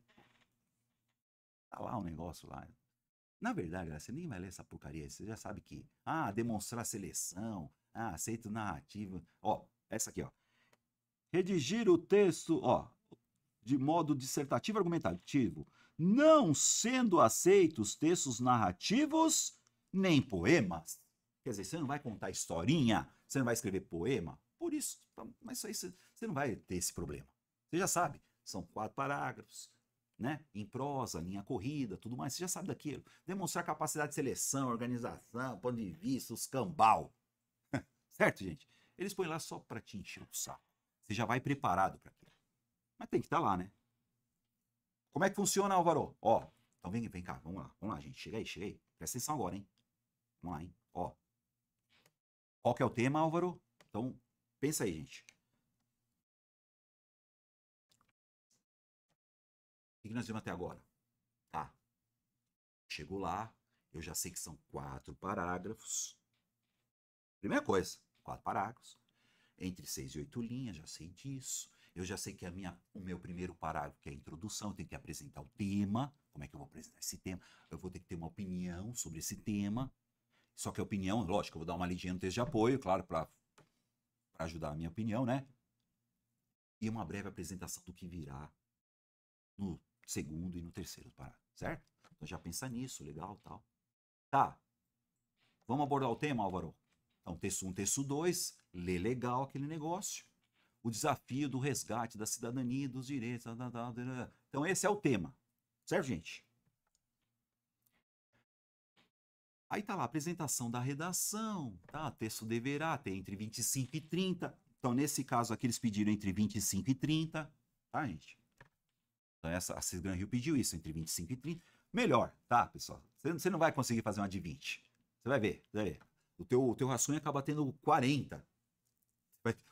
Tá lá o negócio lá. Na verdade, galera, você nem vai ler essa porcaria. Você já sabe que, demonstrar seleção, aceito narrativo. Ó, essa aqui, ó. Redigir o texto, de modo dissertativo argumentativo, não sendo aceitos textos narrativos nem poemas. Quer dizer, você não vai contar historinha, você não vai escrever poema. Por isso, mas isso aí você não vai ter esse problema. Você já sabe, são 4 parágrafos, né? Em prosa, linha corrida, tudo mais, você já sabe daquilo. Demonstrar capacidade de seleção, organização, ponto de vista, os cambal. Certo, gente? Eles põem lá só para te encher o saco. Você já vai preparado para aquilo. Mas tem que estar lá, né? Como é que funciona, Álvaro? Então vem cá, vamos lá, gente. Chega aí. Presta atenção agora, hein? Vamos lá, hein? Qual que é o tema, Álvaro? Então, pensa aí, gente. O que nós vimos até agora? Tá. Chegou lá, eu já sei que são 4 parágrafos. Primeira coisa, 4 parágrafos. Entre 6 e 8 linhas, já sei disso. Eu já sei que o meu primeiro parágrafo, que é a introdução, eu tenho que apresentar o tema. Como é que eu vou apresentar esse tema? Eu vou ter que ter uma opinião sobre esse tema. Só que a opinião, lógico, eu vou dar uma lidinha no texto de apoio, claro, para ajudar a minha opinião, né? E uma breve apresentação do que virá no 2º e no 3º parágrafo, certo? Então já pensa nisso, legal, tal. Tá. Vamos abordar o tema, Álvaro? Então, texto 1, texto 2, lê legal aquele negócio. O desafio do resgate da cidadania e dos direitos. Então, esse é o tema. Certo, gente? Aí tá lá, apresentação da redação, tá? O texto deverá ter entre 25 e 30. Então, nesse caso aqui, eles pediram entre 25 e 30, tá, gente? Então, a Cisgran Rio pediu isso, entre 25 e 30. Melhor, tá, pessoal? Você não vai conseguir fazer uma de 20. Você vai ver, O teu rascunho acaba tendo 40.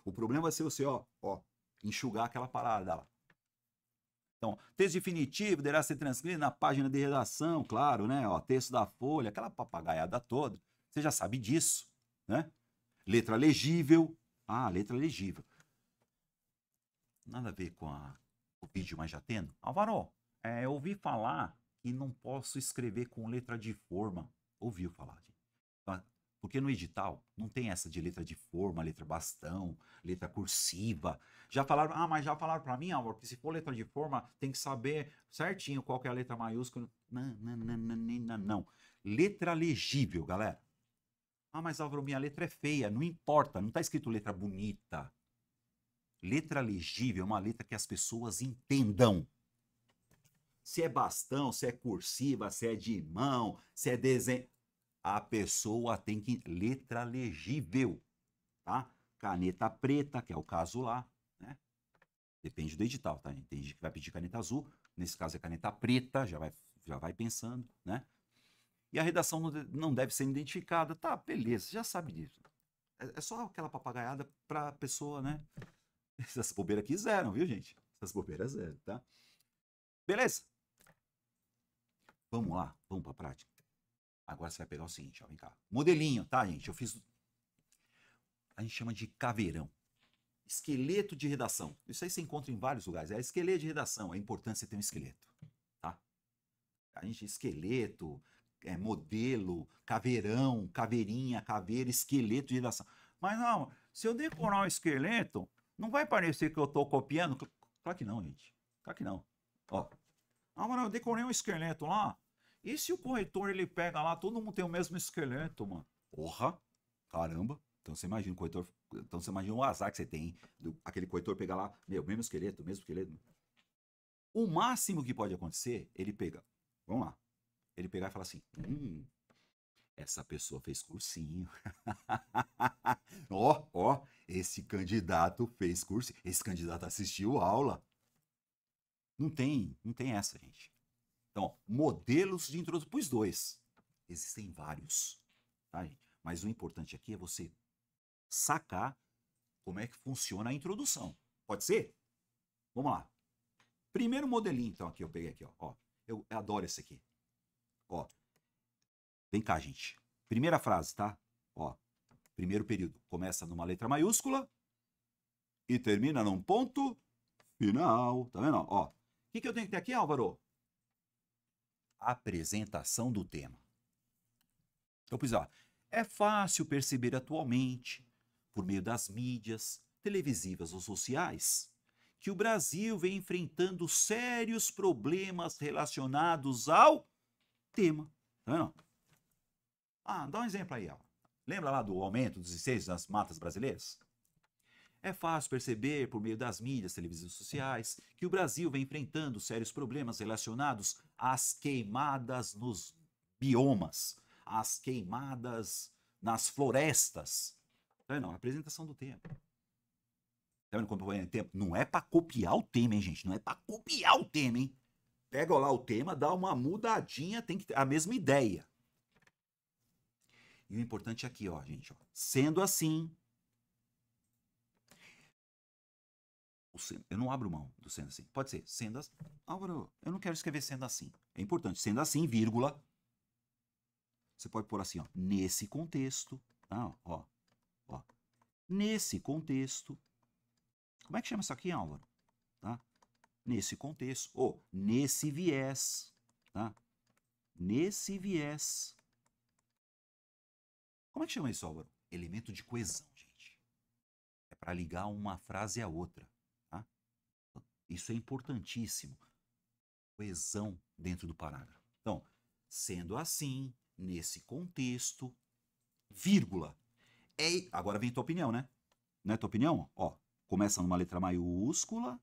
O problema vai ser você, enxugar aquela parada lá. Então, texto definitivo deverá ser transcrito na página de redação, claro, né? Texto da folha, aquela papagaiada toda. Você já sabe disso, né? Letra legível. Letra legível. Nada a ver com o vídeo, mas já tendo. Álvaro, eu ouvi falar que não posso escrever com letra de forma. Ouviu falar, gente? Porque no edital não tem essa de letra de forma, letra bastão, letra cursiva. Já falaram, mas já falaram para mim, Álvaro, que se for letra de forma, tem que saber certinho qual que é a letra maiúscula. Não. Letra legível, galera. Mas Álvaro, minha letra é feia. Não importa, não está escrito letra bonita. Letra legível é uma letra que as pessoas entendam. Se é bastão, se é cursiva, se é de mão, se é desenho. A pessoa tem que... Letra legível, tá? Caneta preta, que é o caso lá, né? Depende do edital, tá? Tem gente que vai pedir caneta azul, nesse caso é caneta preta, já vai pensando, né? E a redação não deve ser identificada. Tá, beleza, já sabe disso. É só aquela papagaiada pra pessoa, né? Essas bobeiras aqui zero, viu, gente? Essas bobeiras zero, tá? Beleza? Vamos lá, vamos pra prática. Agora você vai pegar o seguinte, vem cá. Modelinho, tá, gente? Eu fiz... A gente chama de caveirão. Esqueleto de redação. Isso aí você encontra em vários lugares. É esqueleto de redação. É importante você ter um esqueleto, tá? A gente, esqueleto, modelo, caveirão, caveirinha, caveira, esqueleto de redação. Mas não, se eu decorar um esqueleto, não vai parecer que eu tô copiando? Claro que não, gente. Claro que não. Mas eu decorei um esqueleto lá. E se o corretor, ele pega lá, todo mundo tem o mesmo esqueleto, mano? Porra, caramba. Então você imagina o corretor, então você imagina o azar que você tem, aquele corretor pegar lá, mesmo esqueleto. O máximo que pode acontecer, ele pega, vamos lá, ele pegar e falar assim, essa pessoa fez cursinho. Ó, esse candidato fez cursinho. Esse candidato assistiu aula. Não tem essa, gente. Então, ó, modelos de introdução. Pus dois. Existem vários, tá, gente? Mas o importante aqui é você sacar como é que funciona a introdução. Pode ser? Vamos lá. Primeiro modelinho, então, aqui eu peguei aqui, ó. Eu adoro esse aqui. Ó. Vem cá, gente. Primeira frase, tá? Ó. Primeiro período. Começa numa letra maiúscula e termina num ponto final. Tá vendo? Ó. O que eu tenho que ter aqui, Álvaro? Apresentação do tema. Então, pois ó. É fácil perceber atualmente, por meio das mídias, televisivas ou sociais, que o Brasil vem enfrentando sérios problemas relacionados ao tema. Tá vendo? Dá um exemplo aí, ó. Lembra lá do aumento dos incêndios nas matas brasileiras? É fácil perceber, por meio das mídias, televisões sociais, que o Brasil vem enfrentando sérios problemas relacionados às queimadas nos biomas, às queimadas nas florestas. Tá vendo? A apresentação do tema. Tá vendo como é o tempo? Não é para copiar o tema, hein, gente? Não é para copiar o tema, hein? Pega lá o tema, dá uma mudadinha, tem que ter a mesma ideia. E o importante é aqui, ó, gente. Ó. Sendo assim... Eu não abro mão do sendo assim. Pode ser, sendo assim. Álvaro, eu não quero escrever sendo assim. É importante. Sendo assim, vírgula. Você pode pôr assim, ó. Nesse contexto. Tá? Ó. Nesse contexto. Como é que chama isso aqui, Álvaro? Tá? Nesse contexto. Ou nesse viés. Tá? Nesse viés. Como é que chama isso, Álvaro? Elemento de coesão, gente. É para ligar uma frase à outra. Tá? Isso é importantíssimo. Coesão dentro do parágrafo. Então, sendo assim, nesse contexto, vírgula. Agora vem tua opinião, né? Não é tua opinião? Ó, começa numa letra maiúscula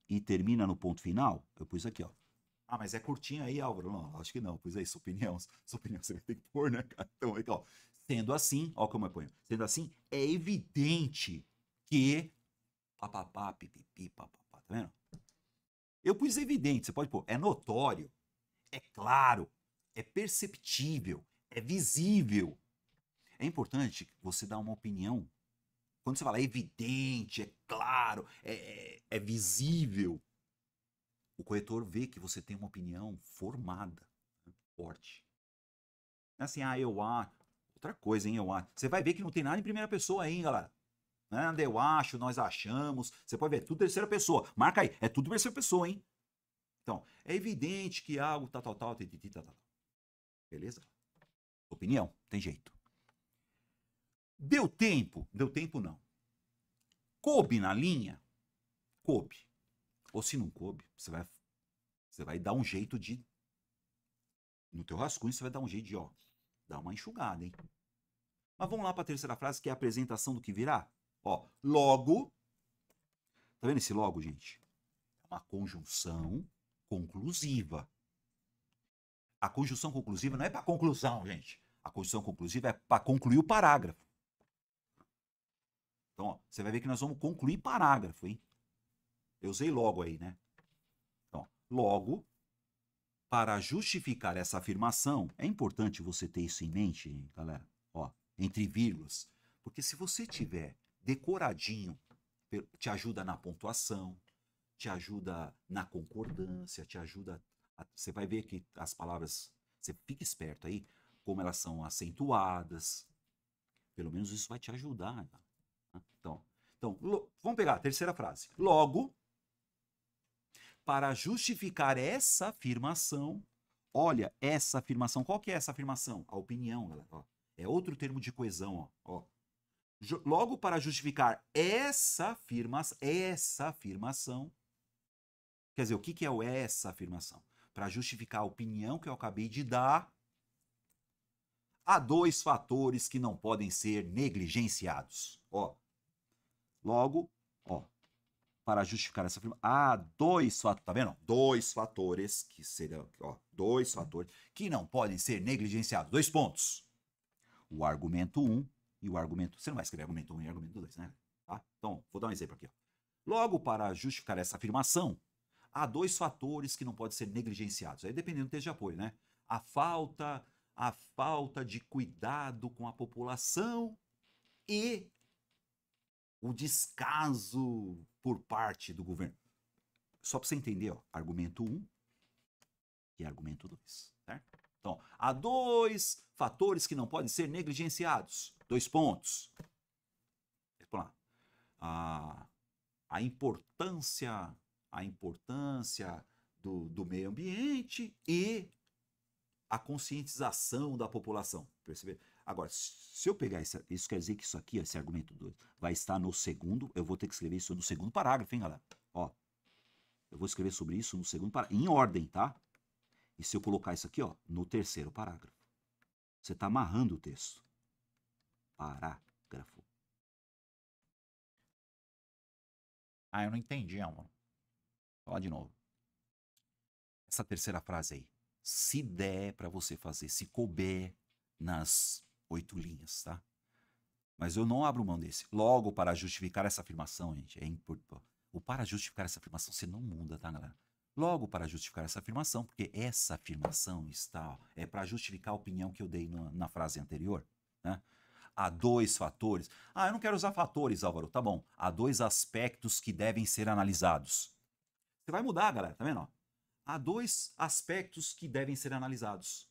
e termina no ponto final. Eu pus aqui, ó. Mas é curtinho aí, Álvaro? Não, acho que não. Pus aí, sua opinião você vai ter que pôr, né, cara? Então, ó. Sendo assim, ó como eu ponho. Sendo assim, é evidente que... Papapá, pipipi, papapá, tá vendo? Eu pus evidente, você pode pôr. É notório, é claro, é perceptível, é visível. É importante você dar uma opinião. Quando você fala é evidente, é claro, é visível, o corretor vê que você tem uma opinião formada, forte. Não é assim, eu acho. Outra coisa, hein, eu acho. Você vai ver que não tem nada em primeira pessoa aí, hein, galera. Nada eu acho, nós achamos. Você pode ver, é tudo terceira pessoa. Marca aí, é tudo terceira pessoa, hein? Então, é evidente que algo tal. Beleza? Opinião, tem jeito. Deu tempo? Deu tempo não. Coube na linha? Coube. Ou se não coube, você vai dar um jeito de... No teu rascunho você vai dar um jeito de, ó, dar uma enxugada, hein? Mas vamos lá para a terceira frase, que é a apresentação do que virá. Ó, logo... Tá vendo esse logo, gente? É uma conjunção conclusiva. A conjunção conclusiva não é para conclusão, gente. A conjunção conclusiva é para concluir o parágrafo. Então, ó, você vai ver que nós vamos concluir parágrafo, hein? Eu usei logo aí, né? Então, logo, para justificar essa afirmação, é importante você ter isso em mente, galera, ó, entre vírgulas, porque se você tiver decoradinho, te ajuda na pontuação, te ajuda na concordância, te ajuda... Você vai ver que as palavras, você fica esperto aí, como elas são acentuadas, pelo menos isso vai te ajudar. Tá? Então, vamos pegar a terceira frase. Logo, para justificar essa afirmação, olha, essa afirmação, qual que é essa afirmação? A opinião, galera, ó, é outro termo de coesão, ó. Logo, para justificar essa afirmação, quer dizer, o que é essa afirmação? Para justificar a opinião que eu acabei de dar, há dois fatores que não podem ser negligenciados. Ó, logo, ó, para justificar essa afirmação, há dois fatores, tá vendo? Dois fatores que serão, ó, dois fatores que não podem ser negligenciados. 2 pontos. o argumento 1 e o argumento... Você não vai escrever argumento 1 e argumento 2, né? Tá? Então, vou dar um exemplo aqui. Ó. Logo, para justificar essa afirmação, há dois fatores que não podem ser negligenciados. Aí dependendo do texto de apoio, né? A falta de cuidado com a população e o descaso por parte do governo. Só para você entender, ó, argumento 1 e argumento 2, certo? Então, há dois fatores que não podem ser negligenciados. 2 pontos. Vamos lá. A importância do meio ambiente e a conscientização da população. Perceber? Agora, se eu pegar isso quer dizer que isso aqui, esse argumento 2, vai estar no segundo, eu vou ter que escrever isso no segundo parágrafo, hein, galera? Ó, eu vou escrever sobre isso no segundo parágrafo, em ordem, tá? E se eu colocar isso aqui, ó, no terceiro parágrafo? Você está amarrando o texto. Parágrafo. Ah, eu não entendi, amor. Vou falar de novo. Essa terceira frase aí. Se der para você fazer, se couber nas 8 linhas, tá? Mas eu não abro mão desse. Logo, para justificar essa afirmação, gente, é importante. O para justificar essa afirmação, você não muda, tá, galera? Logo, para justificar essa afirmação, porque essa afirmação é para justificar a opinião que eu dei na frase anterior, né? Há dois fatores. Ah, eu não quero usar fatores, Álvaro. Tá bom. Há 2 aspectos que devem ser analisados. Você vai mudar, galera, tá vendo? Há 2 aspectos que devem ser analisados.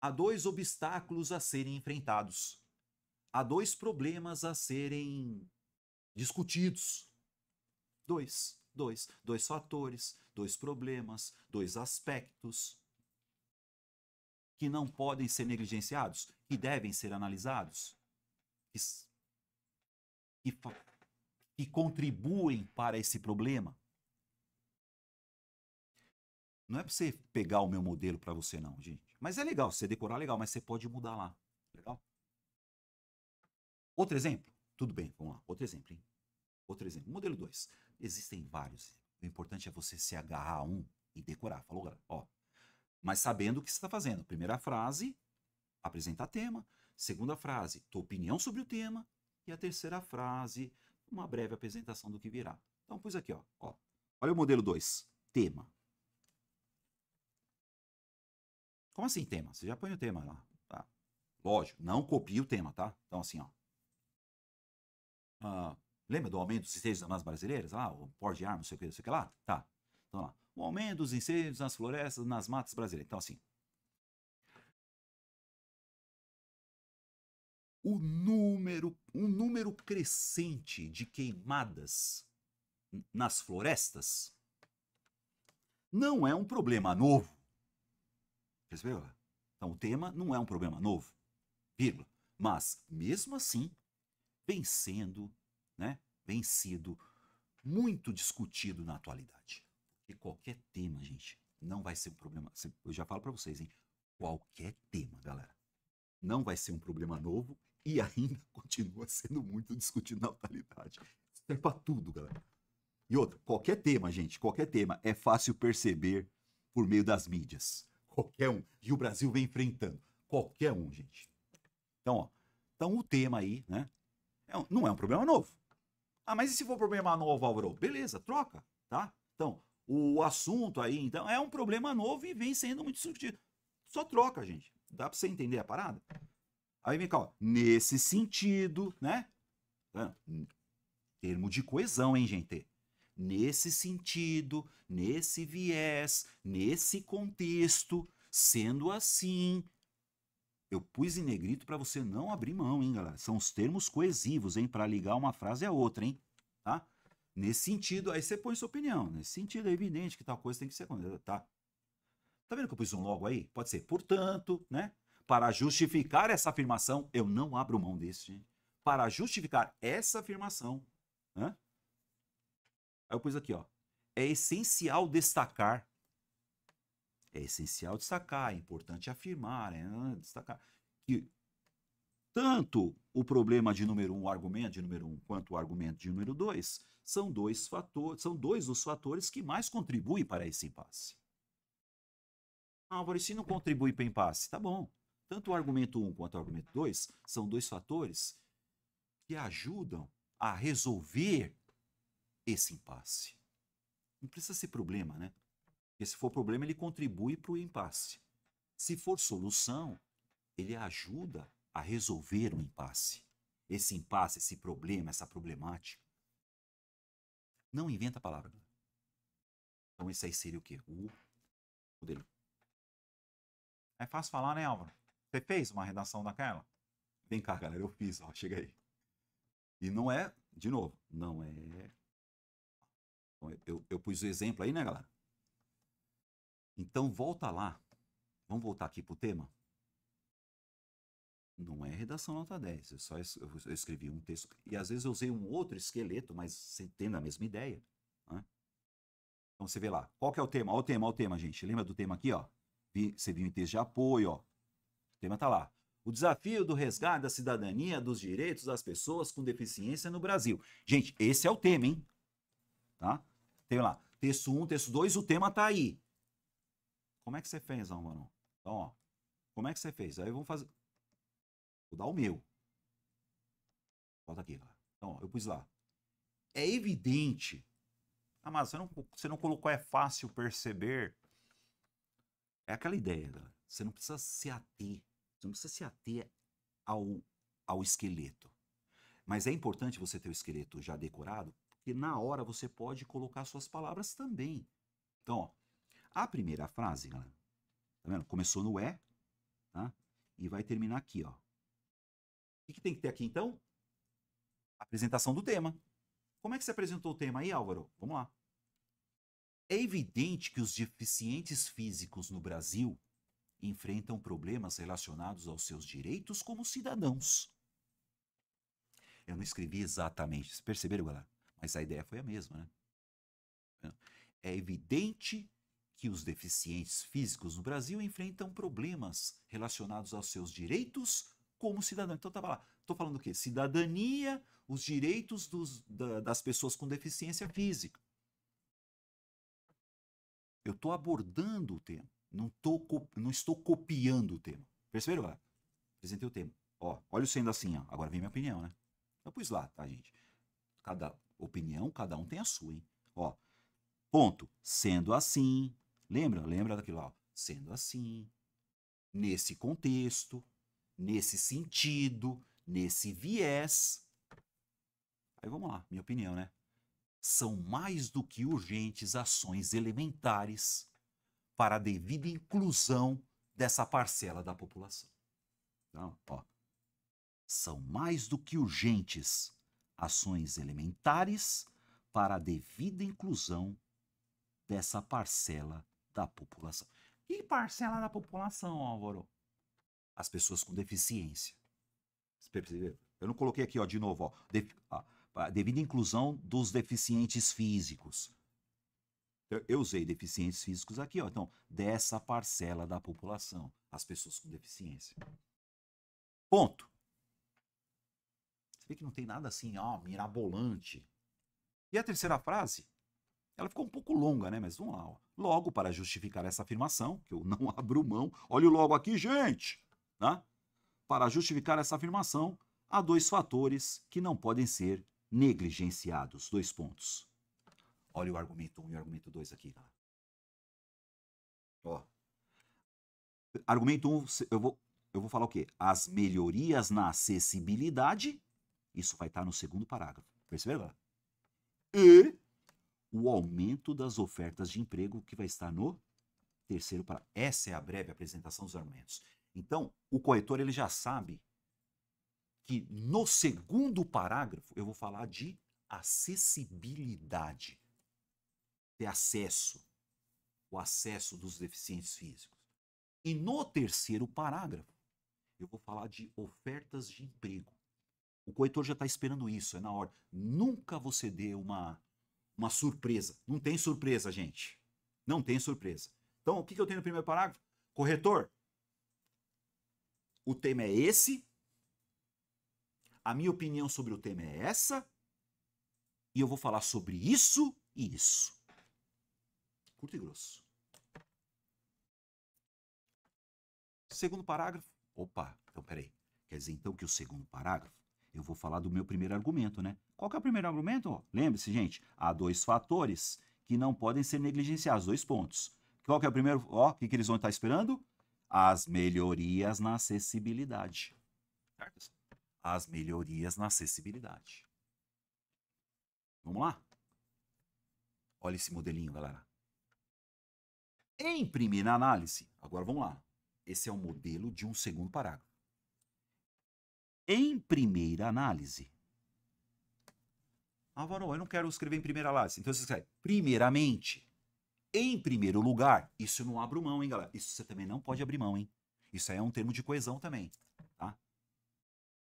Há 2 obstáculos a serem enfrentados. Há 2 problemas a serem discutidos. 2 fatores, 2 problemas, 2 aspectos que não podem ser negligenciados, que devem ser analisados, que contribuem para esse problema. Não é para você pegar o meu modelo para você não, gente. Mas é legal, você decorar legal, mas você pode mudar lá. Legal? Outro exemplo? Tudo bem, vamos lá. Outro exemplo, hein? Outro exemplo. Modelo 2. Existem vários. O importante é você se agarrar a um e decorar. Falou, galera? Ó. Mas sabendo o que você está fazendo. Primeira frase, apresentar tema. Segunda frase, tua opinião sobre o tema. E a terceira frase, uma breve apresentação do que virá. Então, pus aqui, ó. Olha o modelo 2. Tema. Como assim tema? Você já põe o tema lá. Tá? Lógico, não copie o tema, tá? Então, assim, ó. Lembra do aumento dos incêndios nas brasileiras? O porte de armas, não sei o que lá? Tá. Então, lá. O aumento dos incêndios nas florestas, nas matas brasileiras. Então, assim. Um número crescente de queimadas nas florestas não é um problema novo. Percebeu? Então, o tema não é um problema novo, vírgula. Mas, mesmo assim, vem sido muito discutido na atualidade. Porque qualquer tema, gente, não vai ser um problema. Eu já falo para vocês, hein? Qualquer tema, galera, não vai ser um problema novo e ainda continua sendo muito discutido na atualidade. Isso é para tudo, galera. E outra, qualquer tema, gente, qualquer tema é fácil perceber por meio das mídias. Qualquer um. E o Brasil vem enfrentando. Qualquer um, gente. Então, o tema aí, né? Não é um problema novo. Mas e se for problema novo, Álvaro? Beleza, troca, tá? Então, o assunto aí, então, é um problema novo e vem sendo muito discutido. Só troca, gente. Dá pra você entender a parada? Aí vem cá, ó. Nesse sentido, né? Termo de coesão, hein, gente? Nesse sentido, nesse viés, nesse contexto, sendo assim, eu pus em negrito para você não abrir mão, hein, galera? São os termos coesivos, hein, para ligar uma frase a outra, hein? Tá? Nesse sentido, aí você põe sua opinião. Nesse sentido, é evidente que tal coisa tem que ser, tá? Tá vendo que eu pus um logo aí? Pode ser, portanto, né? Para justificar essa afirmação, eu não abro mão desse, gente. Para justificar essa afirmação, né? Aí eu pus aqui, ó. É essencial destacar. É importante afirmar, destacar que tanto o problema de número 1, o argumento de número 1, quanto o argumento de número 2, são dois os fatores que mais contribuem para esse impasse. Álvaro, e se não contribui para o impasse? Tá bom. Tanto o argumento 1 quanto o argumento 2 são dois fatores que ajudam a resolver esse impasse. Não precisa ser problema, né? Porque se for problema, ele contribui para o impasse. Se for solução, ele ajuda a resolver o impasse. Esse impasse, esse problema, essa problemática. Não inventa a palavra. Então esse aí seria o quê? O modelo. É fácil falar, né, Álvaro? Você fez uma redação daquela? Vem cá, galera, eu fiz, ó, chega aí. E não é, de novo, não é... Eu pus o exemplo aí, né, galera? Então volta lá. Vamos voltar aqui pro tema? Não é redação nota 10, eu escrevi um texto, e às vezes eu usei um outro esqueleto, mas você tendo a mesma ideia, né? Então você vê lá, qual que é o tema? Olha o tema, gente. Lembra do tema aqui, ó? Você viu em texto de apoio, ó. O tema tá lá. O desafio do resgate da cidadania, dos direitos das pessoas com deficiência no Brasil. Gente, esse é o tema, hein? Tá? Tem lá, texto 1, texto 2, o tema tá aí. Como é que você fez, Álvaro? Então, ó, como é que você fez? Aí vamos fazer... Vou dar o meu. Bota aqui, galera. Então, ó, eu pus lá. É evidente... Ah, mas você não colocou, é fácil perceber. É aquela ideia, galera. Você não precisa se ater. Você não precisa se ater ao esqueleto. Mas é importante você ter o esqueleto já decorado, porque na hora você pode colocar suas palavras também. Então, ó, a primeira frase, galera, tá vendo? Começou no é, tá? E vai terminar aqui, ó. O que tem que ter aqui, então? Apresentação do tema. Como é que você apresentou o tema aí, Álvaro? Vamos lá. É evidente que os deficientes físicos no Brasil enfrentam problemas relacionados aos seus direitos como cidadãos. Eu não escrevi exatamente, vocês perceberam, galera? Mas a ideia foi a mesma, né? É evidente que os deficientes físicos no Brasil enfrentam problemas relacionados aos seus direitos como cidadão. Então, tava lá. Estou falando o quê? Cidadania, os direitos das pessoas com deficiência física. Eu estou abordando o tema. Não estou copiando o tema. Perceberam, galera? Apresentei o tema. Ó, olha o sendo assim, ó. Agora vem minha opinião, né? Eu pus lá, tá, gente? Cada opinião, cada um tem a sua, hein? Ó, ponto. Sendo assim. Lembra daquilo lá? Ó. Sendo assim. Nesse contexto. Nesse sentido. Nesse viés. Aí vamos lá, minha opinião, né? São mais do que urgentes ações elementares para a devida inclusão dessa parcela da população. Então, ó, são mais do que urgentes ações elementares para a devida inclusão dessa parcela da população. Que parcela da população, Álvaro? As pessoas com deficiência. Você percebeu? Eu não coloquei aqui, ó, de novo, ó, a devida inclusão dos deficientes físicos. Eu usei deficientes físicos aqui, ó. Então, dessa parcela da população, as pessoas com deficiência. Ponto. Você vê que não tem nada assim, ó, mirabolante. E a terceira frase, ela ficou um pouco longa, né? Mas vamos lá, ó. Logo, para justificar essa afirmação, que eu não abro mão, olha o logo aqui, gente, tá? Para justificar essa afirmação, há dois fatores que não podem ser negligenciados. 2 pontos. Olha o argumento 1 e o argumento 2 aqui, galera. Ó. Argumento 1, eu vou falar o quê? As melhorias na acessibilidade, isso vai estar no segundo parágrafo. Perceberam, galera? E o aumento das ofertas de emprego, que vai estar no terceiro parágrafo. Essa é a breve apresentação dos argumentos. Então, o corretor ele já sabe que no segundo parágrafo eu vou falar de acessibilidade. Ter acesso, o acesso dos deficientes físicos. E no terceiro parágrafo, eu vou falar de ofertas de emprego. O corretor já está esperando isso, é na hora. Nunca você dê uma surpresa. Não tem surpresa, gente. Não tem surpresa. Então, o que eu tenho no primeiro parágrafo? Corretor, o tema é esse, a minha opinião sobre o tema é essa, e eu vou falar sobre isso e isso. Curto e grosso. Segundo parágrafo, Opa, então peraí. Quer dizer então que o segundo parágrafo, eu vou falar do meu primeiro argumento, né? Qual que é o primeiro argumento? Lembre-se, gente, há dois fatores que não podem ser negligenciados, 2 pontos. Qual que é o primeiro? Ó, o que eles vão estar esperando? As melhorias na acessibilidade. Certo? As melhorias na acessibilidade. Vamos lá? Olha esse modelinho, galera. Em primeira análise, agora vamos lá. Esse é o modelo de um segundo parágrafo. Em primeira análise. Álvaro, eu não quero escrever em primeira análise. Então você escreve, primeiramente, em primeiro lugar. Isso eu não abro mão, hein, galera? Isso você também não pode abrir mão, hein? Isso aí é um termo de coesão também, tá?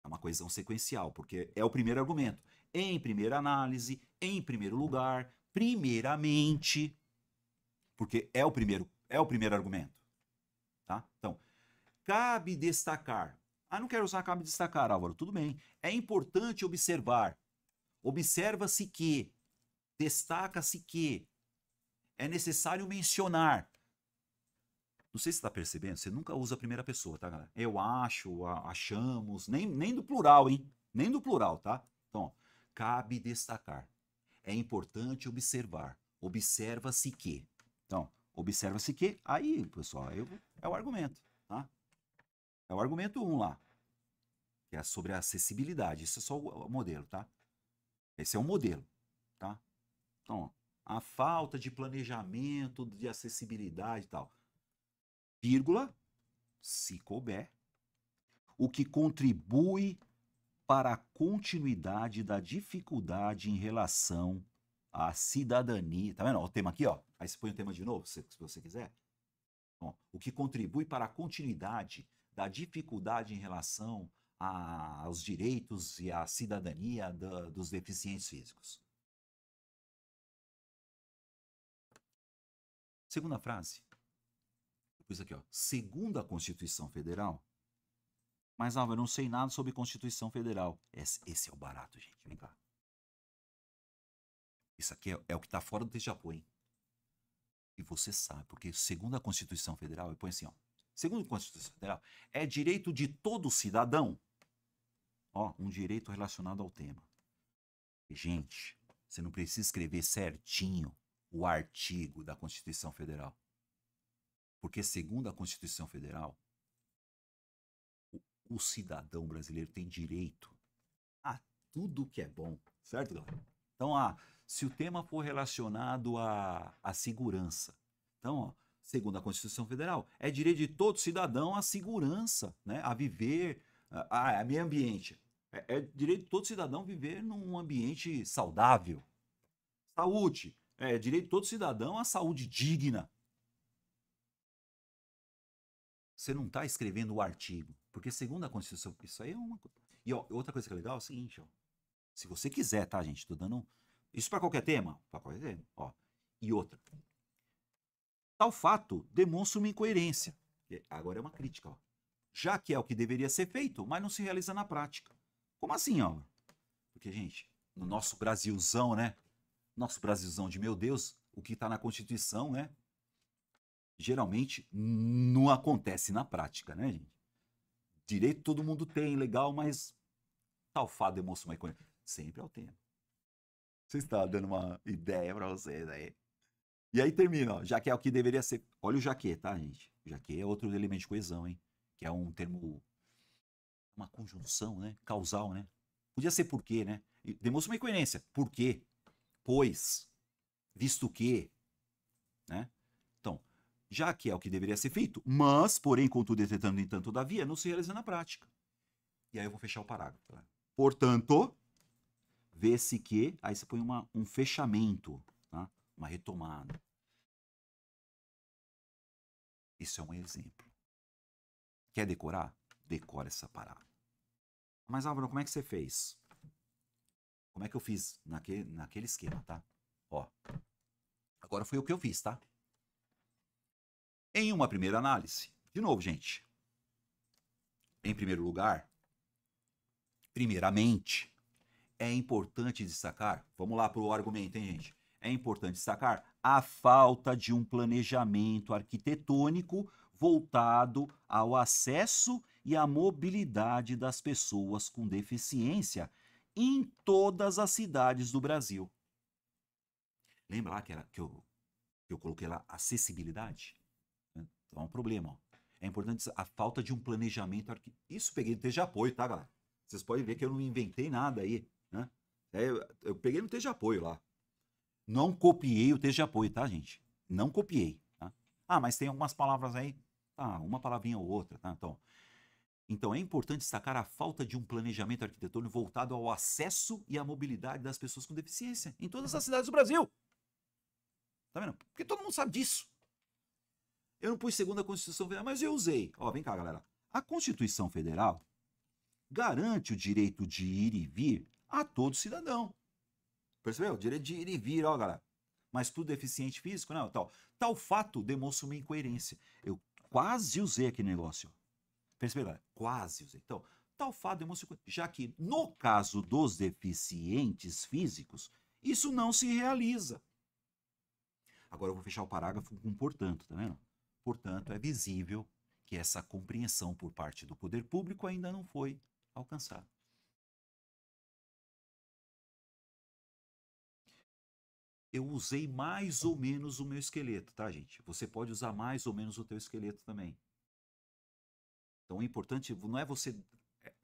É uma coesão sequencial, porque é o primeiro argumento. Em primeira análise, em primeiro lugar, primeiramente, porque é o primeiro argumento, tá? Então, cabe destacar. Ah, não quero usar cabe destacar, Álvaro. Tudo bem. É importante observar. Observa-se que, destaca-se que, é necessário mencionar. Não sei se você está percebendo, você nunca usa a primeira pessoa, tá, galera? Eu acho, achamos, nem do plural, hein? Nem do plural, tá? Então, ó, cabe destacar. É importante observar. Observa-se que. Então, observa-se que, aí, pessoal, é o argumento, tá? É o argumento 1 lá, que é sobre a acessibilidade. Isso é só o modelo, tá? Esse é um modelo, tá? Então, ó, a falta de planejamento, de acessibilidade e tal. Vírgula, se couber, o que contribui para a continuidade da dificuldade em relação à cidadania. Tá vendo? Ó, o tema aqui, ó. Aí você põe o tema de novo, se você quiser. Ó, o que contribui para a continuidade da dificuldade em relação aos direitos e à cidadania dos deficientes físicos. Segunda frase. Depois aqui, ó. Segundo a Constituição Federal. Mas, Álvaro, eu não sei nada sobre Constituição Federal. Esse é o barato, gente. Vem cá. Isso aqui é o que está fora do texto de apoio, hein? E você sabe, porque segundo a Constituição Federal, eu ponho assim, ó. Segundo a Constituição Federal, é direito de todo cidadão. Ó, um direito relacionado ao tema. E, gente, você não precisa escrever certinho o artigo da Constituição Federal. Porque segundo a Constituição Federal, o cidadão brasileiro tem direito a tudo que é bom, certo, galera? Então, se o tema for relacionado à segurança, então, ó, segundo a Constituição Federal, é direito de todo cidadão à segurança, né? A viver, a meio ambiente. É direito de todo cidadão viver num ambiente saudável. Saúde. É direito de todo cidadão à saúde digna. Você não está escrevendo o artigo, porque segundo a Constituição, isso aí é uma coisa. E ó, outra coisa que é legal é o seguinte, ó. Se você quiser, tá, gente? Tô dando isso para qualquer tema, para qualquer tema, ó. E outra. Tal fato demonstra uma incoerência. Agora é uma crítica, ó. Já que é o que deveria ser feito, mas não se realiza na prática. Como assim, ó? Porque, gente, no nosso Brasilzão, né? Nosso Brasilzão de meu Deus, o que está na Constituição, né? Geralmente não acontece na prática, né, gente? Direito todo mundo tem, legal, mas tal fato demonstra uma incoerência. Sempre é o tema. Você está dando uma ideia para vocês aí. E aí termina, ó, já que é o que deveria ser. Olha o já que, tá, gente? Já que é outro elemento de coesão, hein? Que é um termo, uma conjunção, né? Causal, né? Podia ser por quê, né? E demonstra uma incoerência. Por quê? Pois, visto que, né? Então, já que é o que deveria ser feito, mas, porém, contudo, entretanto, entanto, todavia, não se realiza na prática. E aí eu vou fechar o parágrafo. Tá? Portanto, vê-se que, aí você põe um fechamento, tá? Uma retomada. Isso é um exemplo. Quer decorar? Decora essa parada. Mas, Álvaro, como é que você fez? Como é que eu fiz naquele esquema, tá? Ó, agora foi o que eu fiz, tá? Em uma primeira análise, de novo, gente. Em primeiro lugar, primeiramente, é importante destacar, vamos lá para o argumento, hein, gente? É importante destacar a falta de um planejamento arquitetônico voltado ao acesso e a mobilidade das pessoas com deficiência em todas as cidades do Brasil. Lembra lá que eu coloquei lá acessibilidade? Então é um problema. Ó. É importante a falta de um planejamento. Isso peguei no texto de apoio, tá, galera? Vocês podem ver que eu não inventei nada aí, né? Eu peguei no texto de apoio lá. Não copiei o texto de apoio, tá, gente? Não copiei. Tá? Ah, mas tem algumas palavras aí. Tá, uma palavrinha ou outra, tá? Então é importante destacar a falta de um planejamento arquitetônico voltado ao acesso e à mobilidade das pessoas com deficiência em todas as cidades do Brasil. Tá vendo? Porque todo mundo sabe disso. Eu não pus segundo a Constituição Federal, mas eu usei. Ó, vem cá, galera. A Constituição Federal garante o direito de ir e vir a todo cidadão. Percebeu? O direito de ir e vir, ó, galera. Mas para o deficiente físico, não. Tal fato demonstra uma incoerência. Eu quase usei aquele negócio. Percebeu, galera? Quase usei. Então, tal fato demonstra incoerência. Já que, no caso dos deficientes físicos, isso não se realiza. Agora eu vou fechar o parágrafo com portanto, tá vendo? Portanto, é visível que essa compreensão por parte do poder público ainda não foi alcançada. Eu usei mais ou menos o meu esqueleto, tá, gente? Você pode usar mais ou menos o teu esqueleto também. Então, o importante não é você...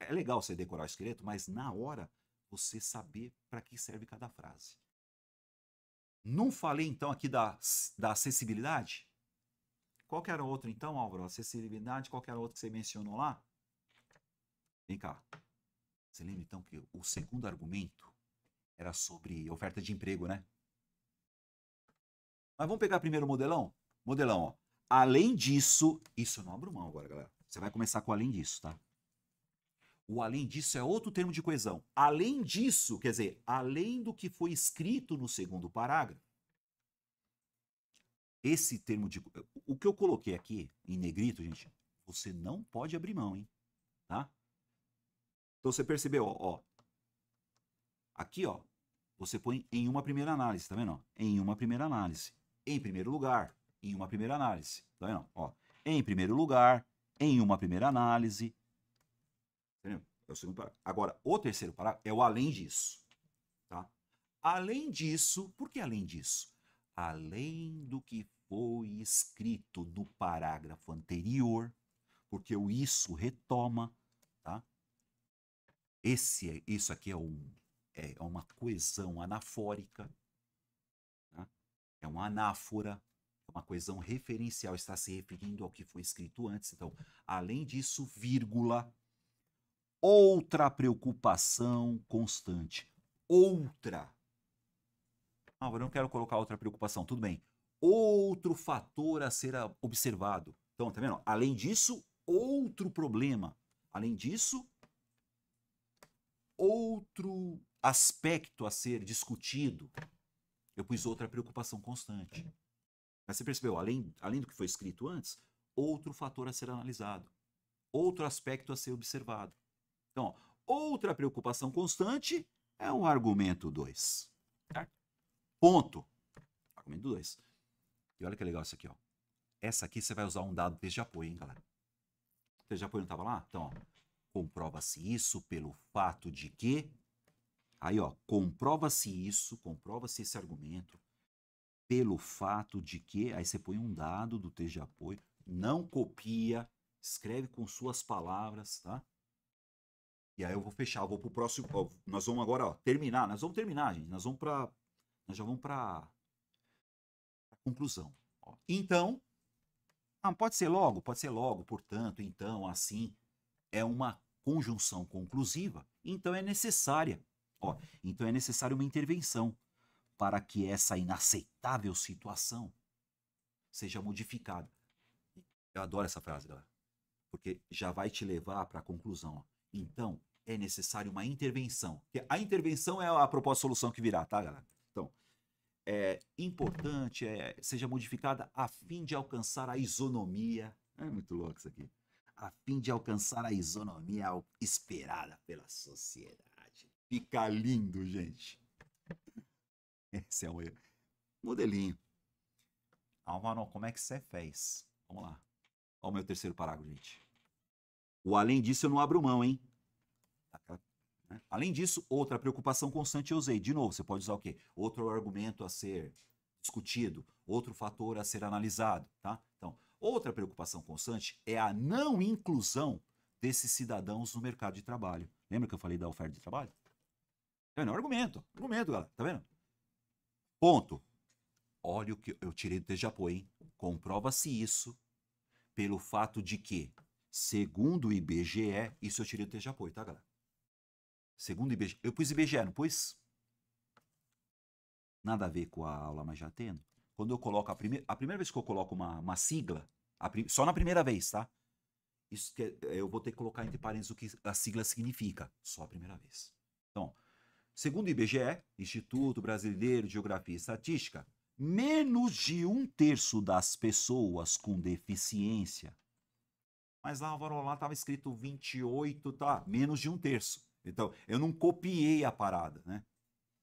É legal você decorar o esqueleto, mas na hora você saber para que serve cada frase. Não falei, então, aqui da acessibilidade? Qual que era o outro, então, Álvaro? Acessibilidade, qual que era o outro que você mencionou lá? Vem cá. Você lembra, então, que o segundo argumento era sobre oferta de emprego, né? Mas vamos pegar primeiro o modelão? Modelão, ó. Além disso, isso eu não abro mão agora, galera. Você vai começar com além disso, tá? O além disso é outro termo de coesão. Além disso, quer dizer, além do que foi escrito no segundo parágrafo, esse termo de... O que eu coloquei aqui em negrito, gente, você não pode abrir mão, hein? Tá? Então você percebeu, ó. Aqui, ó, você põe em uma primeira análise, tá vendo? Em uma primeira análise. Em primeiro lugar, em uma primeira análise. Tá vendo? Ó, em primeiro lugar, em uma primeira análise. Entendeu? É o segundo parágrafo. Agora, o terceiro parágrafo é o além disso. Tá? Além disso, por que além disso? Além do que foi escrito no parágrafo anterior, porque o isso retoma, tá? Isso aqui é uma coesão anafórica, tá? É uma anáfora, é uma coesão referencial, está se referindo ao que foi escrito antes. Então, além disso, vírgula, outra preocupação constante. Outra. Ah, eu não quero colocar outra preocupação, tudo bem. Outro fator a ser observado. Então, tá vendo? Além disso, outro problema. Além disso, outro aspecto a ser discutido. Eu pus outra preocupação constante. Mas você percebeu, além do que foi escrito antes, outro fator a ser analisado. Outro aspecto a ser observado. Então, outra preocupação constante é o argumento 2. Certo? Ponto. Argumento 2. E olha que legal isso aqui, ó. Essa aqui você vai usar um dado texto de apoio, hein, galera? O texto de apoio não estava lá? Então, ó, comprova-se isso pelo fato de que... Aí, ó, comprova-se esse argumento pelo fato de que... Aí você põe um dado do texto de apoio, não copia, escreve com suas palavras, tá? E aí eu vou fechar, eu vou pro próximo... Ó, nós vamos agora, ó, terminar. Nós vamos terminar, gente. Nós já vamos pra conclusão. Ó. Então... pode ser logo, portanto, então, assim. É uma conjunção conclusiva, então é necessária. Ó, então é necessária uma intervenção para que essa inaceitável situação seja modificada. Eu adoro essa frase, galera, porque já vai te levar para a conclusão. Ó. Então, é necessário uma intervenção. A intervenção é a proposta de solução que virá, tá, galera? Então, é importante, seja modificada a fim de alcançar a isonomia. É muito louco isso aqui. A fim de alcançar a isonomia esperada pela sociedade. Fica lindo, gente. Esse é o modelinho. Álvaro, como é que você fez? Vamos lá. Olha o meu terceiro parágrafo, gente. O além disso eu não abro mão, hein? Além disso, outra preocupação constante eu usei. De novo, você pode usar o quê? Outro argumento a ser discutido, outro fator a ser analisado, tá? Então, outra preocupação constante é a não inclusão desses cidadãos no mercado de trabalho. Lembra que eu falei da oferta de trabalho? Tá vendo? Argumento, galera, tá vendo? Ponto. Olha o que eu tirei do texto de apoio, hein? Comprova-se isso pelo fato de que, segundo o IBGE, isso eu tirei do texto de apoio, tá, galera? Segundo o IBGE, eu pus IBGE, não pus? Nada a ver com a aula, mas já tendo. Quando eu coloco a primeira vez que eu coloco uma sigla, só na primeira vez, tá? Isso que eu vou ter que colocar entre parênteses o que a sigla significa, só a primeira vez. Então, segundo o IBGE, Instituto Brasileiro de Geografia e Estatística, menos de 1/3 das pessoas com deficiência. Mas lá, lá estava escrito 28, tá? Menos de 1/3. Então, eu não copiei a parada, né?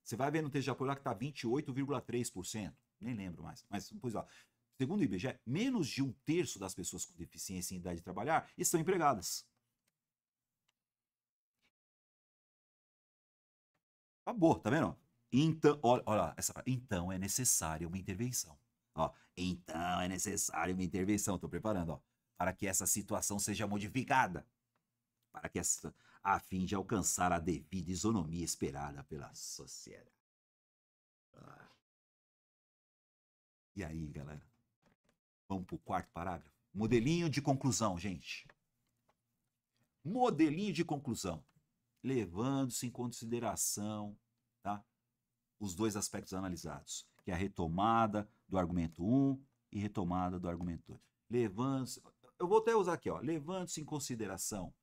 Você vai ver no texto de apoio lá que está 28,3%. Nem lembro mais. Mas, pois lá. Segundo o IBGE, menos de 1/3 das pessoas com deficiência em idade de trabalhar estão empregadas. Acabou, tá vendo? Então, olha então é necessária uma intervenção. Ó, então é necessária uma intervenção. Estou preparando, ó, para que essa situação seja modificada. Para que a fim de alcançar a devida isonomia esperada pela sociedade. E aí, galera? Vamos para o quarto parágrafo? Modelinho de conclusão, gente. Modelinho de conclusão. Levando-se em consideração, tá, os dois aspectos analisados, que é a retomada do argumento 1 e retomada do argumento 2. Levando-se, eu vou até usar aqui, ó, levando-se em consideração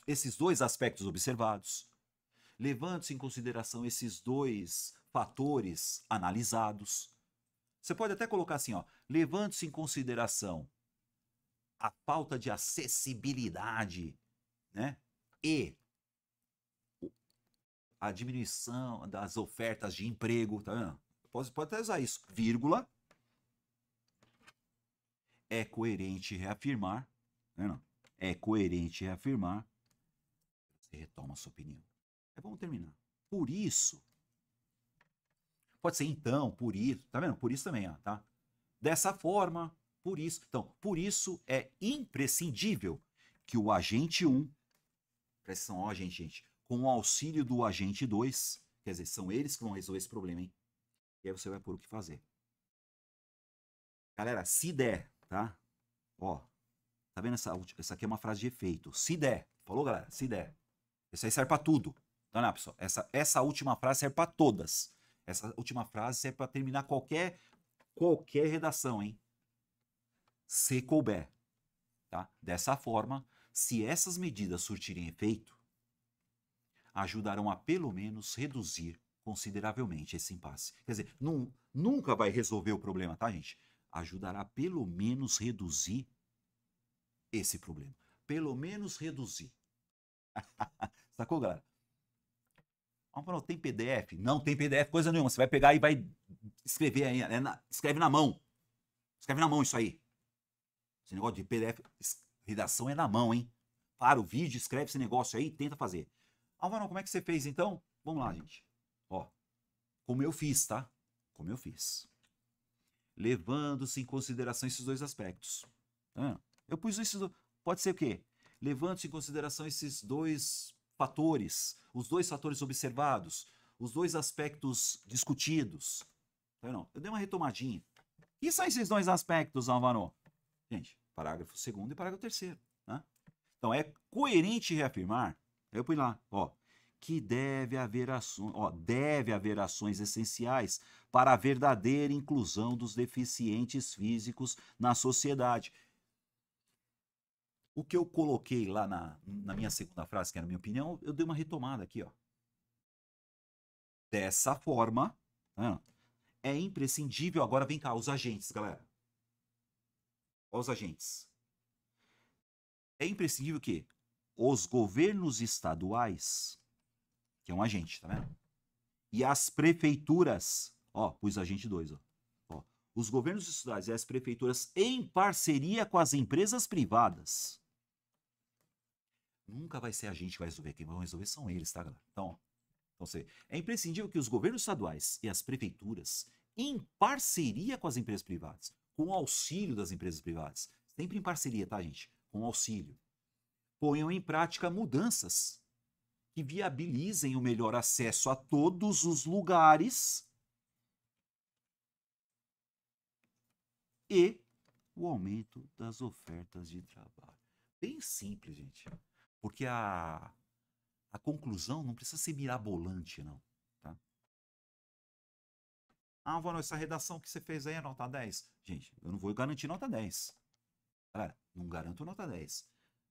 esses dois aspectos observados, levando-se em consideração esses dois fatores analisados. Você pode até colocar assim, ó, levando-se em consideração a falta de acessibilidade, né, e a diminuição das ofertas de emprego, tá vendo? Pode até usar isso, vírgula, é coerente reafirmar, tá vendo? É coerente reafirmar, você retoma a sua opinião. Vamos terminar. Por isso, pode ser então, por isso, tá vendo? Por isso também, ó, tá? Dessa forma, por isso. Então, por isso é imprescindível que o agente 1, presta atenção, ó, gente, com o auxílio do agente 2, quer dizer, são eles que vão resolver esse problema, hein? E aí você vai pôr o que fazer. Galera, se der, tá? Ó, tá vendo essa aqui é uma frase de efeito. Se der, falou, galera? Se der. Isso aí serve pra tudo. Tá, né, pessoal? Essa última frase serve pra todas. Essa última frase serve pra terminar qualquer redação, hein? Se couber, tá? Dessa forma, se essas medidas surtirem efeito, ajudarão a pelo menos reduzir consideravelmente esse impasse. Quer dizer, nunca vai resolver o problema, tá, gente? Ajudará a pelo menos reduzir esse problema. Pelo menos reduzir. Sacou, galera? Não, tem PDF? Não tem PDF, coisa nenhuma. Você vai pegar e vai escrever aí. Escreve na mão. Escreve na mão isso aí. Esse negócio de PDF, redação é na mão, hein? Para o vídeo, escreve esse negócio aí e tenta fazer. Álvaro, como é que você fez então? Vamos lá, gente. Ó, como eu fiz, tá? Como eu fiz. Levando-se em consideração esses dois aspectos. Tá vendo? Eu pus isso, pode ser o quê? Levando-se em consideração esses dois fatores, os dois fatores observados, os dois aspectos discutidos. Tá vendo? Eu dei uma retomadinha. E são esses dois aspectos, Álvaro? Gente, parágrafo 2º e parágrafo 3º. Né? Então, é coerente reafirmar, eu pus lá, ó, que deve haver ações essenciais para a verdadeira inclusão dos deficientes físicos na sociedade. O que eu coloquei lá na minha segunda frase, que era a minha opinião, eu dei uma retomada aqui, ó. Dessa forma, né, é imprescindível, agora vem cá, os agentes, galera. Olha os agentes. É imprescindível que os governos estaduais, que é um agente, tá vendo? E as prefeituras, ó, pus agente 2, ó. Os governos estaduais e as prefeituras, em parceria com as empresas privadas, Nunca vai ser a gente que vai resolver. Quem vai resolver são eles, tá, galera? Então é imprescindível que os governos estaduais e as prefeituras, em parceria com as empresas privadas, com o auxílio das empresas privadas, sempre em parceria, tá, gente? Com auxílio, ponham em prática mudanças que viabilizem o melhor acesso a todos os lugares e o aumento das ofertas de trabalho. Bem simples, gente. Porque a conclusão não precisa ser mirabolante, não. Tá? Ah, Vano, essa redação que você fez aí é nota 10. Gente, eu não vou garantir nota 10. Galera, não garanto nota 10.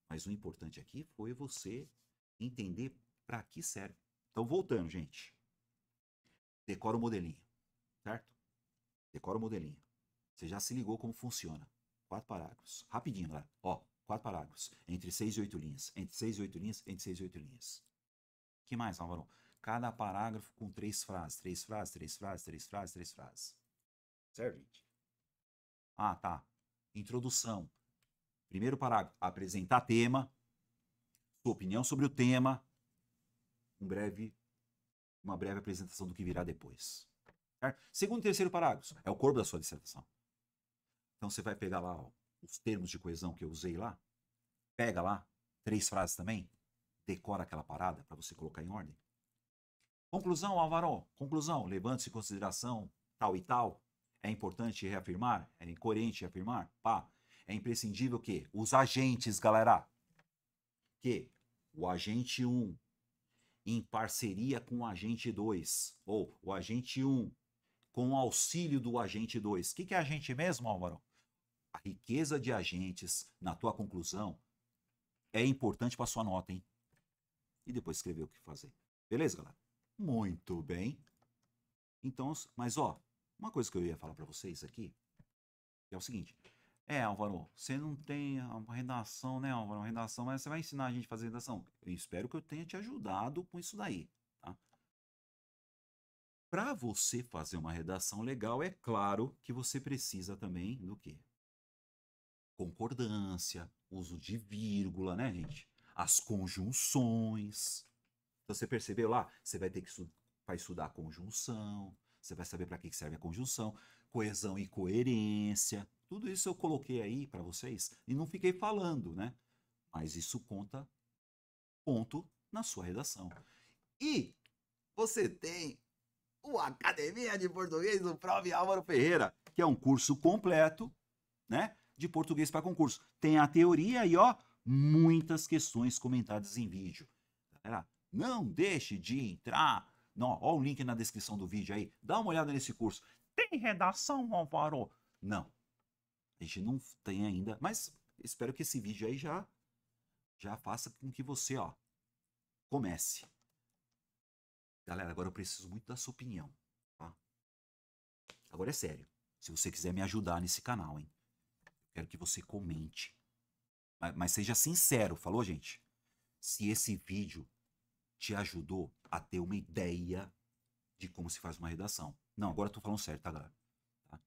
Mas o importante aqui foi você entender para que serve. Então, voltando, gente. Decora o modelinho, certo? Decora o modelinho. Você já se ligou como funciona. 4 parágrafos. Rapidinho, galera. Ó, 4 parágrafos. Entre 6 e 8 linhas. Entre 6 e 8 linhas. Entre 6 e 8 linhas. O que mais, Álvaro? Cada parágrafo com 3 frases. 3 frases, 3 frases, 3 frases, 3 frases. Certo, gente? Ah, tá. Introdução. Primeiro parágrafo. Apresentar tema. Sua opinião sobre o tema. Uma breve apresentação do que virá depois. Certo? Segundo e terceiro parágrafos. É o corpo da sua dissertação. Então você vai pegar lá ó, os termos de coesão que eu usei lá. Pega lá 3 frases também. Decora aquela parada para você colocar em ordem. Conclusão, Álvaro. Conclusão. Levante-se em consideração tal e tal. É importante reafirmar? É incoerente reafirmar? Pá. É imprescindível que os agentes, galera, que o agente 1 em parceria com o agente 2, ou o agente 1 com o auxílio do agente 2. O que é agente mesmo, Álvaro? A riqueza de agentes na tua conclusão é importante para sua nota, hein? E depois escrever o que fazer. Beleza, galera? Muito bem. Então, mas ó, uma coisa que eu ia falar para vocês aqui é o seguinte. Álvaro, você não tem uma redação, né, Álvaro? Uma redação, mas você vai ensinar a gente a fazer redação. Eu espero que eu tenha te ajudado com isso daí, tá? Para você fazer uma redação legal, é claro que você precisa também do quê? Concordância, uso de vírgula, né, gente? As conjunções. Então, você percebeu lá? Você vai ter que vai estudar a conjunção, você vai saber para que serve a conjunção, coesão e coerência. Tudo isso eu coloquei aí para vocês e não fiquei falando, né? Mas isso conta ponto na sua redação. E você tem o Academia de Português do Prof. Álvaro Ferreira, que é um curso completo, né? De português para concurso. Tem a teoria e, ó, muitas questões comentadas em vídeo. Galera, não deixe de entrar. Não, ó o link na descrição do vídeo aí. Dá uma olhada nesse curso. Tem redação, Álvaro? Não. A gente não tem ainda, mas espero que esse vídeo aí já faça com que você, ó, comece. Galera, agora eu preciso muito da sua opinião, tá? Agora é sério. Se você quiser me ajudar nesse canal, hein? Quero que você comente. Mas seja sincero, falou, gente? Se esse vídeo te ajudou a ter uma ideia de como se faz uma redação. Não, agora eu tô falando certo, tá, galera? Tá?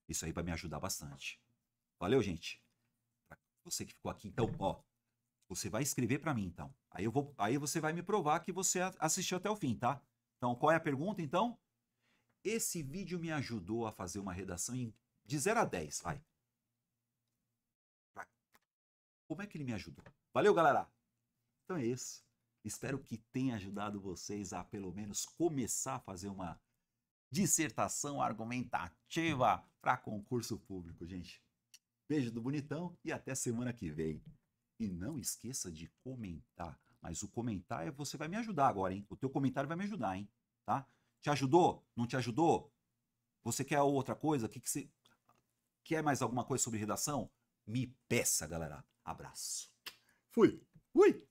Isso aí vai me ajudar bastante. Valeu, gente? Pra você que ficou aqui, então, ó, você vai escrever para mim, então. Aí você vai me provar que você assistiu até o fim, tá? Então, qual é a pergunta, então? Esse vídeo me ajudou a fazer uma redação de 0 a 10, vai. Como é que ele me ajudou? Valeu, galera? Então é isso. Espero que tenha ajudado vocês a, pelo menos, começar a fazer uma dissertação argumentativa para concurso público, gente. Beijo do bonitão e até semana que vem. E não esqueça de comentar. Mas o comentário você vai me ajudar agora, hein? O teu comentário vai me ajudar, hein? Tá? Te ajudou? Não te ajudou? Você quer outra coisa? Que você quer mais alguma coisa sobre redação? Me peça, galera. Abraço. Fui. Fui.